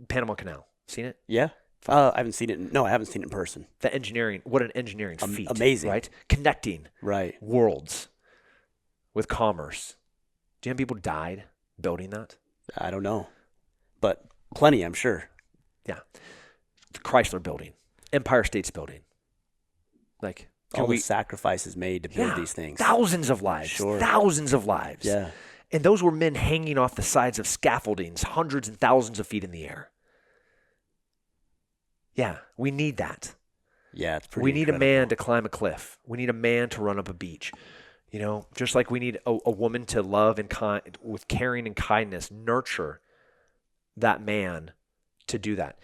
Panama Canal. Seen it? Yeah. I haven't seen it. No, I haven't seen it in person. The engineering, what an engineering feat. Amazing. Right? Connecting worlds with commerce. Do you know how many people died building that? I don't know. But plenty, I'm sure. Yeah. The Chrysler Building. Empire State's Building. Like, all the sacrifices made to build these things. Thousands of lives. Sure. Thousands of lives. Yeah. And those were men hanging off the sides of scaffoldings, hundreds and thousands of feet in the air. Yeah, we need that. Yeah, it's pretty We need incredible. a man to climb a cliff. We need a man to run up a beach. Just like we need a woman to love and with caring and kindness, nurture that man to do that.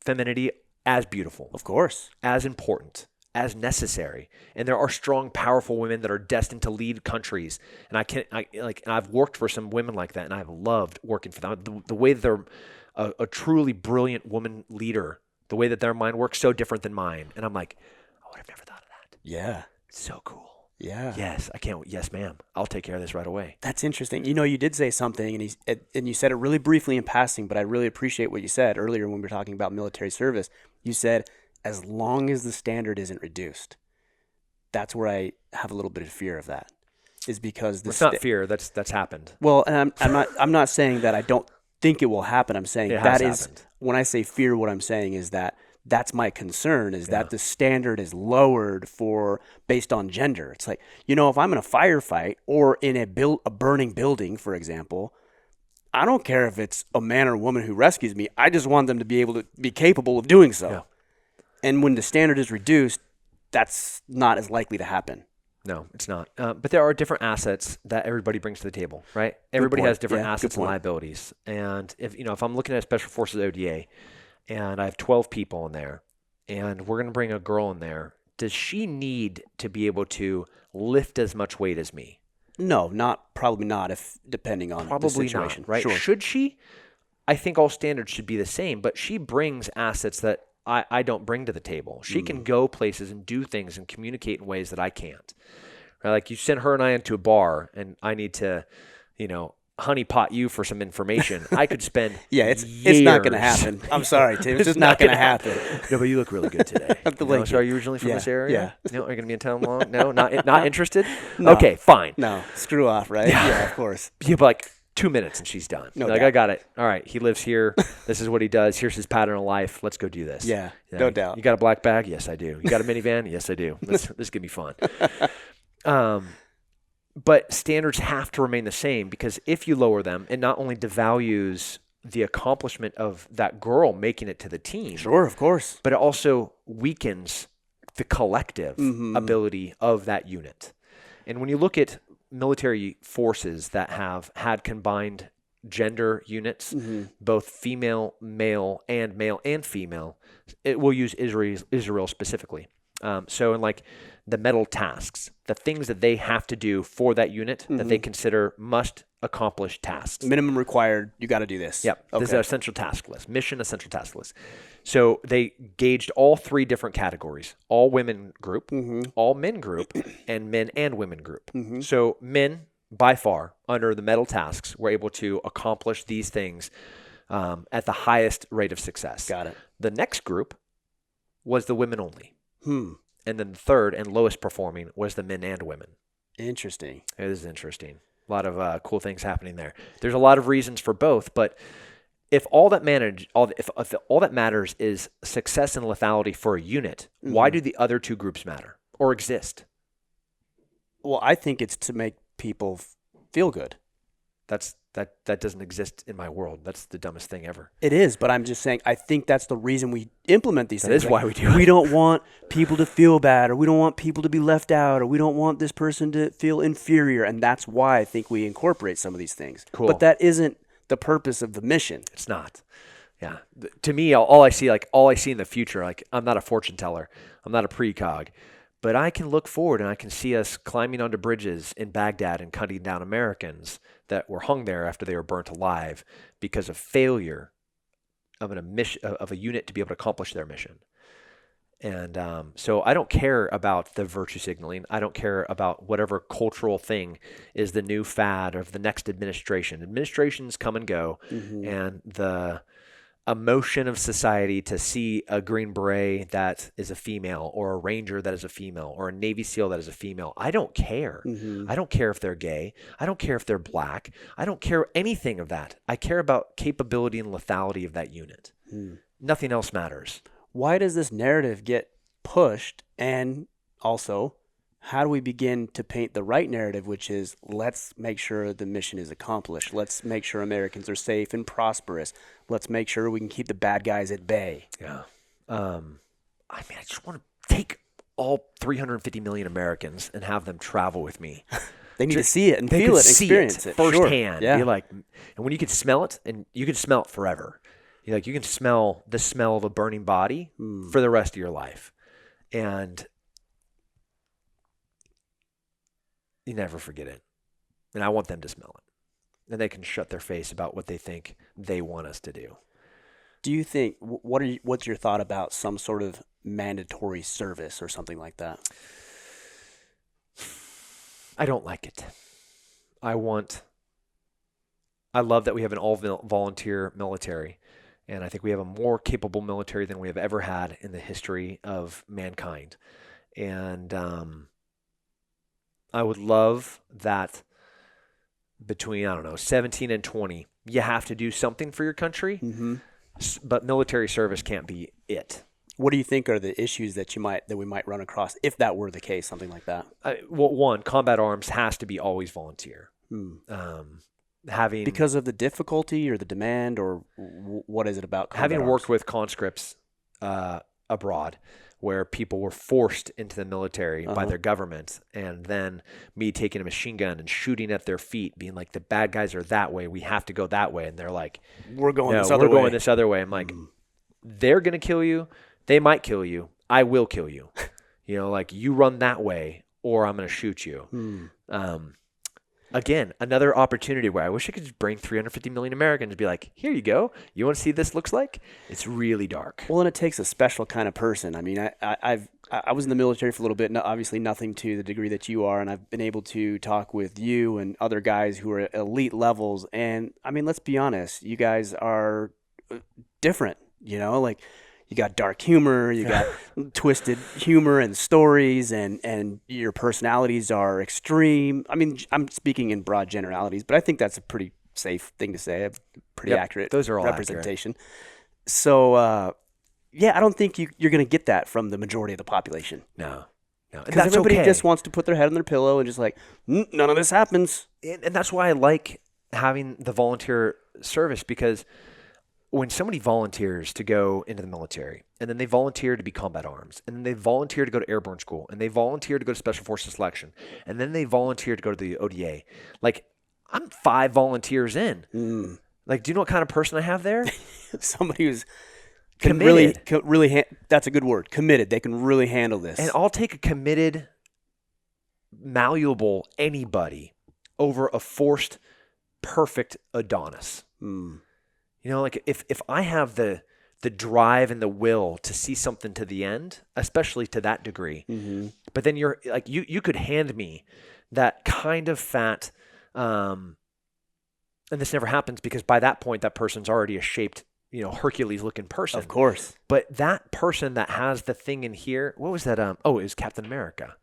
Femininity, as beautiful. Of course. As important. As necessary. And there are strong, powerful women that are destined to lead countries. And I've worked for some women like that, and I've loved working for them. The way that they're a truly brilliant woman leader, the way that their mind works, so different than mine. And I'm like, I would have never thought of that. Yeah. So cool. Yeah. Yes, I can't. Yes, ma'am. I'll take care of this right away. That's interesting. You did say something, and you said it really briefly in passing, but I really appreciate what you said earlier when we were talking about military service. You said, as long as the standard isn't reduced. That's where I have a little bit of fear of that. Is because it's not fear. That's happened. Well, and I'm not saying that I don't think it will happen. I'm saying that is happened. When I say fear, what I'm saying is that's my concern, is that the standard is lowered based on gender. It's like, if I'm in a firefight or in a burning building, for example, I don't care if it's a man or a woman who rescues me. I just want them to be able to be capable of doing so. Yeah. And when the standard is reduced, that's not as likely to happen. No, it's not. But there are different assets that everybody brings to the table, right? Everybody has different assets and liabilities. And if I'm looking at Special Forces ODA, and I have 12 people in there, and we're going to bring a girl in there, does she need to be able to lift as much weight as me? No, probably not, if depending on the situation. Not, right? Sure. Should she? I think all standards should be the same, but she brings assets that I don't bring to the table. She can go places and do things and communicate in ways that I can't. Right? Like, you send her and I into a bar, and I need to, honeypot you for some information. I could spend it's not going to happen. I'm sorry, Tim. It's just not going to happen. No, but you look really good today. So are you originally from this area? Yeah. No, are you going to be in town long? No, not interested? No. Okay, fine. No, screw off, right? Yeah, of course. Yeah, but like 2 minutes and she's done. No doubt. I got it. All right, he lives here. This is what he does. Here's his pattern of life. Let's go do this. Yeah, no doubt. You got a black bag? Yes, I do. You got a minivan? Yes, I do. This is going to be fun. But standards have to remain the same, because if you lower them, it not only devalues the accomplishment of that girl making it to the team. Sure, of course. But it also weakens the collective ability of that unit. And when you look at military forces that have had combined gender units, both female, male and female, we'll use Israel specifically. So in like the metal tasks, the things that they have to do for that unit that they consider must accomplish tasks. Minimum required, you got to do this. Yep. Okay. This is an essential task list, mission essential task list. So they gauged all three different categories: all women group, all men group, and men and women group. So men, by far, under the metal tasks, were able to accomplish these things at the highest rate of success. Got it. The next group was the women only. And then the third and lowest performing was the men and women. Interesting. It is interesting. A lot of cool things happening there. There's a lot of reasons for both, but if all that matters is success and lethality for a unit, why do the other two groups matter or exist? Well, I think it's to make people feel good. That doesn't exist in my world. That's the dumbest thing ever. It is, but I'm just saying, I think that's the reason we implement these things. That is why we do it. We don't want people to feel bad, or we don't want people to be left out, or we don't want this person to feel inferior, and that's why I think we incorporate some of these things. Cool. But that isn't the purpose of the mission. It's not. Yeah. To me, all I see in the future, like I'm not a fortune teller. I'm not a precog. But I can look forward and I can see us climbing onto bridges in Baghdad and cutting down Americans that were hung there after they were burnt alive because of failure of a unit to be able to accomplish their mission. And so I don't care about the virtue signaling. I don't care about whatever cultural thing is the new fad of the next administration. Administrations come and go, and the emotion of society to see a Green Beret that is a female, or a Ranger that is a female, or a Navy SEAL that is a female. I don't care. I don't care if they're gay. I don't care if they're black. I don't care anything of that. I care about capability and lethality of that unit. Nothing else matters. Why does this narrative get pushed? And also, how do we begin to paint the right narrative, which is, let's make sure the mission is accomplished. Let's make sure Americans are safe and prosperous. Let's make sure we can keep the bad guys at bay. Yeah. I just want to take all 350 million Americans and have them travel with me. They need to see it and feel it and experience it firsthand. Sure. Yeah. You're like, and when you can smell it, and you can smell it forever. You can smell the smell of a burning body for the rest of your life. And you never forget it. And I want them to smell it. And they can shut their face about what they think they want us to do. Do you think, what's your thought about some sort of mandatory service or something like that? I don't like it. I love that we have an all-volunteer military. And I think we have a more capable military than we have ever had in the history of mankind. And I would love that between, 17 and 20, you have to do something for your country, but military service can't be it. What do you think are the issues that we might run across if that were the case, something like that? One, combat arms has to be always volunteer. Because of the difficulty or the demand, or what is it about combat having arms? worked with conscripts abroad, where people were forced into the military by their government, and then me taking a machine gun and shooting at their feet, being like, the bad guys are that way, we have to go that way, and they're like, we're going this other way. I'm like, they're gonna kill you, they might kill you, I will kill you. You run that way or I'm gonna shoot you. Again, another opportunity where I wish I could just bring 350 million Americans and be like, here you go. You want to see what this looks like? It's really dark. Well, and it takes a special kind of person. I mean, I was in the military for a little bit, obviously nothing to the degree that you are, and I've been able to talk with you and other guys who are at elite levels. And, I mean, let's be honest, you guys are different, you got dark humor, you got twisted humor and stories, and your personalities are extreme. I mean, I'm speaking in broad generalities, but I think that's a pretty safe thing to say, a pretty accurate those are all representation. Accurate. So, I don't think you're going to get that from the majority of the population. No. Because everybody just wants to put their head on their pillow and just like, none of this happens. And that's why I like having the volunteer service, because when somebody volunteers to go into the military, and then they volunteer to be combat arms, and then they volunteer to go to airborne school, and they volunteer to go to special forces selection, and then they volunteer to go to the ODA, like, I'm 5 volunteers in. Like, do you know what kind of person I have there? Somebody who's committed. Really, that's a good word. Committed. They can really handle this. And I'll take a committed, malleable anybody over a forced, perfect Adonis. Like if I have the drive and the will to see something to the end, especially to that degree, but then you're like, you could hand me that kind of fat, and this never happens because by that point that person's already a shaped, Hercules looking person. Of course. But that person that has the thing in here, what was that? It was Captain America.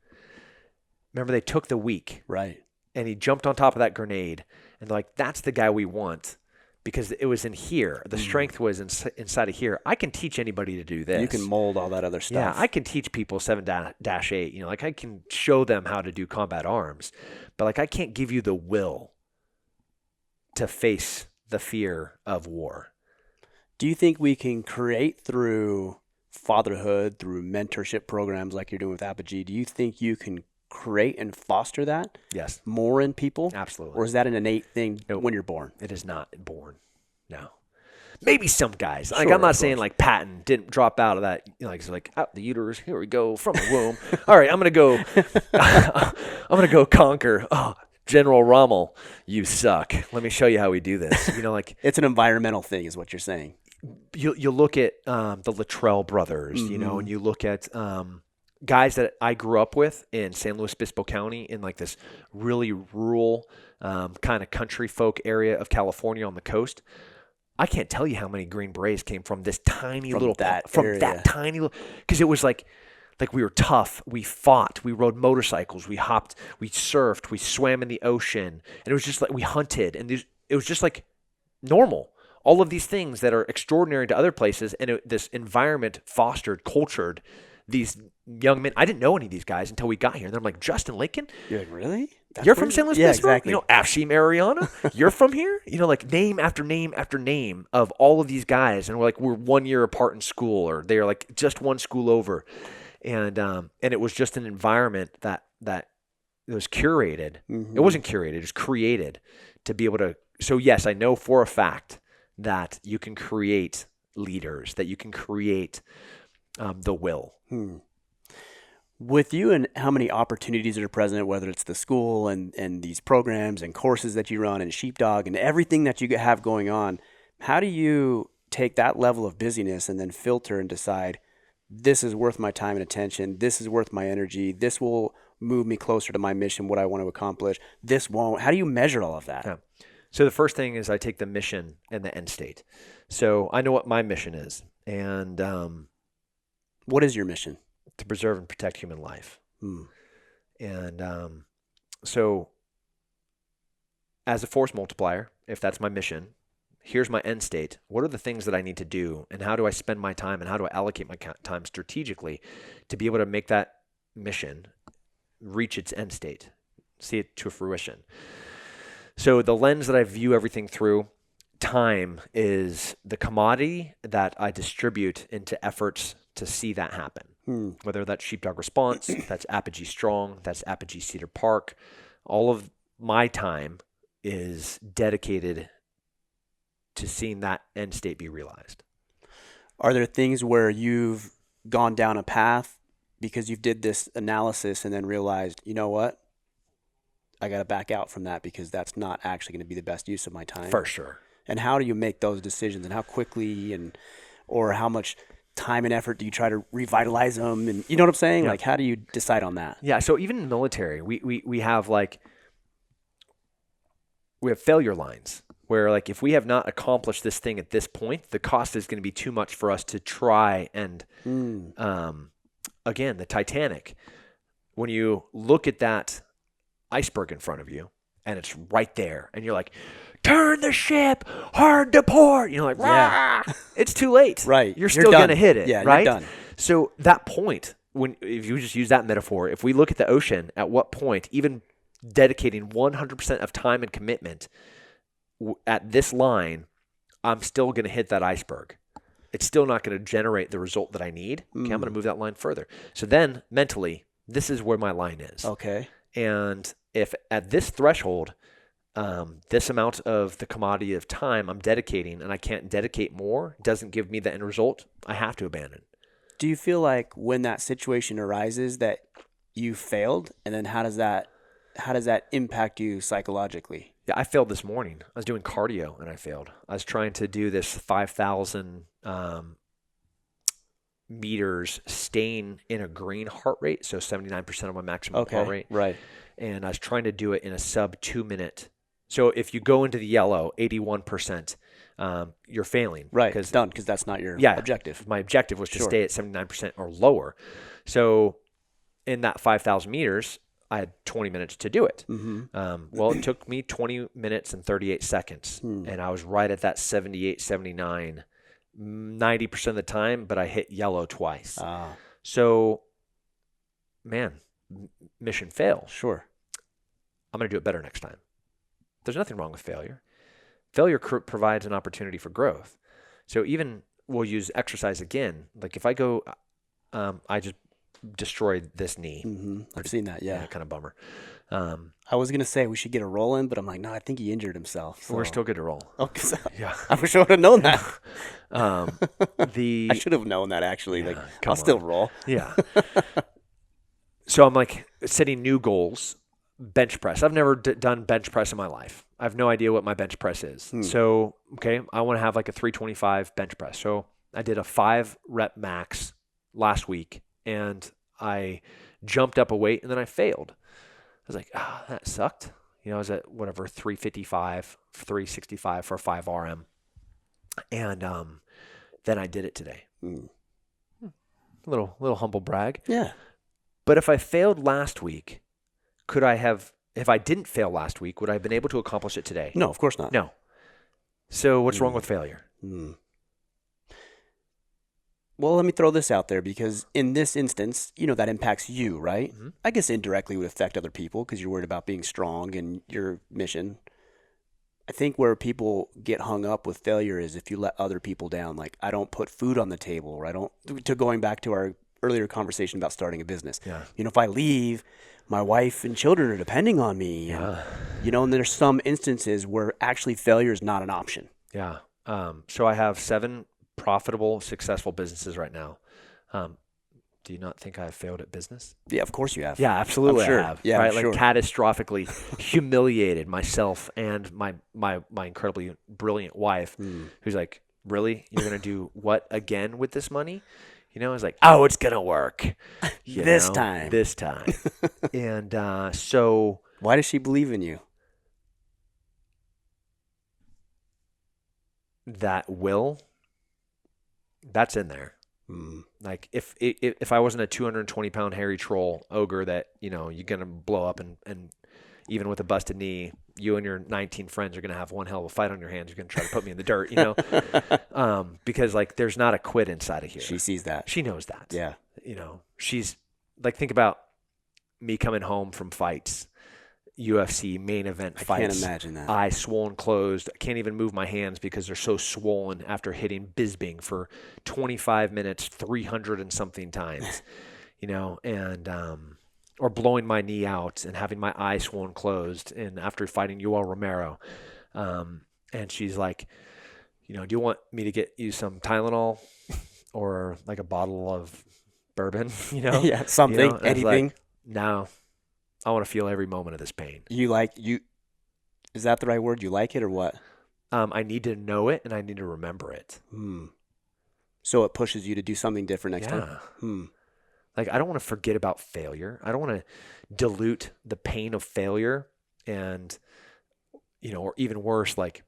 Remember, they took the weak. Right. and he jumped on top of that grenade, and they're like, that's the guy we want because it was in here. The strength was inside of here. I can teach anybody to do this. You can mold all that other stuff. Yeah, I can teach people 7-8. You know, like I can show them how to do combat arms, but like I can't give you the will to face the fear of war. Do you think we can create through fatherhood, through mentorship programs like you're doing with Apogee? Do you think you can create and foster that Yes, more in people? absolutely. Or is that an innate thing Nope. when you're born? It is not born. No. Maybe some guys. Like Sure, I'm not of saying course. like Patton didn't drop out of that. You know, like it's like out the uterus. Here we go from the womb. All right, I'm gonna go. I'm gonna go conquer. Oh, General Rommel, you suck. Let me show you how we do this. You know, like It's an environmental thing is what you're saying. you look at the Luttrell brothers. You know, and you look at guys that I grew up with in San Luis Obispo County in like this really rural kind of country folk area of California on the coast. I can't tell you how many Green Berets came from this tiny little area. tiny little, because it was like we were tough. We fought. We rode motorcycles. We hopped. We surfed. We swam in the ocean, and it was just like we hunted, and it was just like normal. All of these things that are extraordinary to other places, and this environment fostered, cultured these young men. I didn't know any of these guys until we got here, and I'm like, Justin Lincoln, You're like, really? you're from San Luis Yeah, Obispo? exactly. You know, Afshim Ariana, you're from here? You know, like name after name after name of all of these guys. And we're 1 year apart in school, or they're like just one school over. And it was just an environment that it was curated. It wasn't curated, it was created to be able to. So yes, I know for a fact that you can create leaders, that you can create the will. With you and how many opportunities that are present, whether it's the school and these programs and courses that you run and Sheepdog and everything that you have going on, how do you take that level of busyness and then filter and decide this is worth my time and attention, this is worth my energy, this will move me closer to my mission, what I want to accomplish, this won't? How do you measure all of that? Yeah. So the first thing is I take the mission and the end state. So I know what my mission is, and What is your mission? to preserve and protect human life. And so as a force multiplier, if that's my mission, here's my end state. What are the things that I need to do, and how do I spend my time, and how do I allocate my time strategically to be able to make that mission reach its end state, see it to fruition? So the lens that I view everything through, time is the commodity that I distribute into efforts to see that happen. Whether that's Sheepdog Response, that's Apogee Strong, that's Apogee Cedar Park. All of my time is dedicated to seeing that end state be realized. Are there things where you've gone down a path because you've did this analysis and then realized, you know what? I got to back out from that because that's not actually going to be the best use of my time? For sure. And how do you make those decisions, and how quickly, or how much time and effort do you try to revitalize them? And you know what I'm saying? Yeah. Like, how do you decide on that? Yeah. So even in the military, we have failure lines where like if we have not accomplished this thing at this point, the cost is going to be too much for us to try. And again, the Titanic, when you look at that iceberg in front of you and it's right there, and you're like, turn the ship, hard to port. You know, like, Yeah. it's too late. Right. You're still done. going to hit it. Yeah, right? you're done. So that point, if you just use that metaphor, if we look at the ocean, at what point, even dedicating 100% of time and commitment at this line, I'm still going to hit that iceberg. It's still not going to generate the result that I need. Okay, I'm going to move that line further. So then mentally, this is where my line is. Okay. And if at this threshold, this amount of the commodity of time I'm dedicating and I can't dedicate more, doesn't give me the end result, I have to abandon. Do you feel like when that situation arises that you failed, and then how does that impact you psychologically? Yeah, I failed this morning. I was doing cardio and I failed. I was trying to do this 5,000 meters staying in a green heart rate, so 79% of my maximum heart rate. Right. And I was trying to do it in a sub 2 minute. So if you go into the yellow, 81%, you're failing. Right. It's done because that's not your objective. My objective was to stay at 79% or lower. So in that 5,000 meters, I had 20 minutes to do it. Mm-hmm. Well, it took me 20 minutes and 38 seconds, and I was right at that 78, 79, 90% of the time, but I hit yellow twice. So, man, mission fail. Sure. I'm going to do it better next time. There's nothing wrong with failure. Failure provides an opportunity for growth. So even we'll use exercise again. Like if I go, I just destroyed this knee. Mm-hmm. I've seen that. Yeah. Kind of bummer. I was going to say we should get a roll in, but I'm like, no, I think he injured himself. So. We're still good to roll. Oh, yeah. I wish I would have known that. I should have known that actually. Yeah, like I'll still roll. Yeah. So I'm like setting new goals. Bench press. I've never done bench press in my life. I have no idea what my bench press is. So, okay, I want to have like a 325 bench press. So I did a 5 rep max last week, and I jumped up a weight, and then I failed. I was like, that sucked. I was at whatever 355, 365 for a 5 RM, and then I did it today. A little humble brag. Yeah. But if I failed last week, could I have, if I didn't fail last week, would I have been able to accomplish it today? No, of course not. No. So what's wrong with failure? Well, let me throw this out there because in this instance, that impacts you, right? Mm-hmm. I guess indirectly would affect other people because you're worried about being strong and your mission. I think where people get hung up with failure is if you let other people down. Like I don't put food on the table, or going back to our earlier conversation about starting a business. Yeah. If I leave, my wife and children are depending on me. Yeah. And there's some instances where actually failure is not an option. Yeah. So I have 7 profitable, successful businesses right now. Do you not think I've failed at business? Yeah, of course you have. Yeah, absolutely. I'm sure. I have. Yeah, right? I'm sure. Like catastrophically humiliated myself and my incredibly brilliant wife, who's like, really? You're going to do what again with this money? I was like, oh, it's going to work. This time. And so. Why does she believe in you? That that's in there. Like if I wasn't a 220-pound hairy troll ogre that, you're going to blow up and even with a busted knee, you and your 19 friends are going to have one hell of a fight on your hands. You're going to try to put me in the dirt, because like there's not a quit inside of here. She sees that. She knows that. Yeah. She's like, think about me coming home from fights, UFC main event fights. I can't imagine that. Eyes swollen closed. I can't even move my hands because they're so swollen after hitting Bisbing for 25 minutes, 300 and something times, and or blowing my knee out and having my eye swollen closed, and after fighting Yoel Romero. And she's like, do you want me to get you some Tylenol or like a bottle of bourbon, Yeah, something, anything. Like, no, I want to feel every moment of this pain. Is that the right word? You like it or what? I need to know it and I need to remember it. So it pushes you to do something different next time? Like, I don't want to forget about failure. I don't want to dilute the pain of failure and, or even worse, like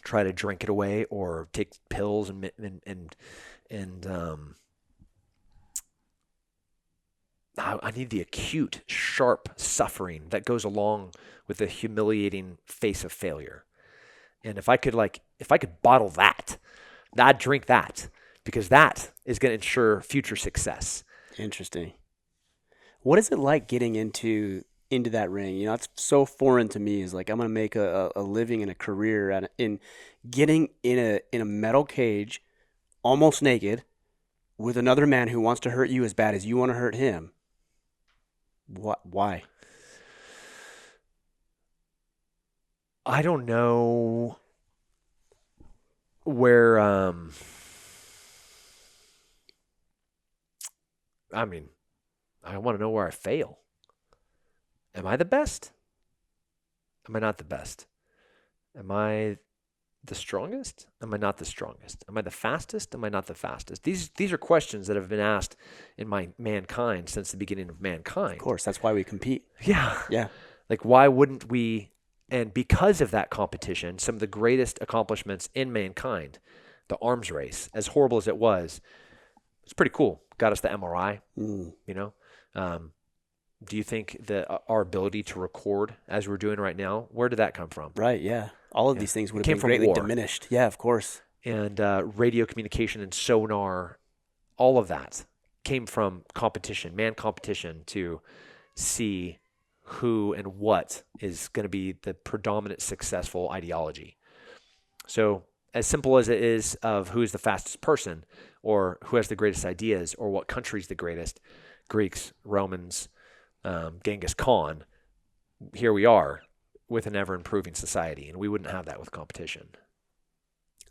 try to drink it away or take pills and I need the acute, sharp suffering that goes along with the humiliating face of failure. And if I could bottle that, I'd drink that because that is going to ensure future success. Interesting. What is it like getting into that ring? It's so foreign to me. Is like I'm going to make a living and a career in getting in a metal cage, almost naked, with another man who wants to hurt you as bad as you want to hurt him. What? Why? I don't know where. I want to know where I fail. Am I the best? Am I not the best? Am I the strongest? Am I not the strongest? Am I the fastest? Am I not the fastest? These are questions that have been asked in mankind since the beginning of mankind. Of course, that's why we compete. Yeah. Yeah. Like, why wouldn't we? And because of that competition, some of the greatest accomplishments in mankind, the arms race, as horrible as it was, it's pretty cool. Got us the MRI, Do you think that our ability to record as we're doing right now, where did that come from? Right. Yeah. All of Yeah. these things would It have came been from greatly war. diminished. Yeah, of course. And radio communication and sonar, all of that came from competition, man competition to see who and what is going to be the predominant successful ideology. So as simple as it is of who is the fastest person or who has the greatest ideas or what country's the greatest, Greeks, Romans, Genghis Khan, here we are with an ever-improving society, and we wouldn't have that with competition.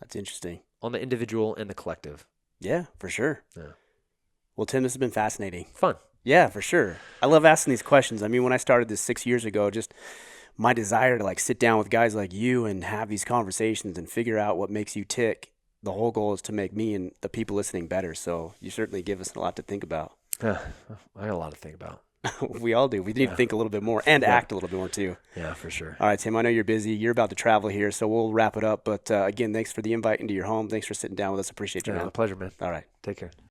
That's interesting. On the individual and the collective. Yeah, for sure. Yeah. Well, Tim, this has been fascinating. Fun. Yeah, for sure. I love asking these questions. I mean, when I started this 6 years ago, just my desire to like sit down with guys like you and have these conversations and figure out what makes you tick. The whole goal is to make me and the people listening better. So you certainly give us a lot to think about. I got a lot to think about. We all do. We need to think a little bit more and act a little bit more too. Yeah, for sure. All right, Tim, I know you're busy. You're about to travel here, so we'll wrap it up. But again, thanks for the invite into your home. Thanks for sitting down with us. Appreciate you, Yeah, man. my pleasure, man. All right. Take care.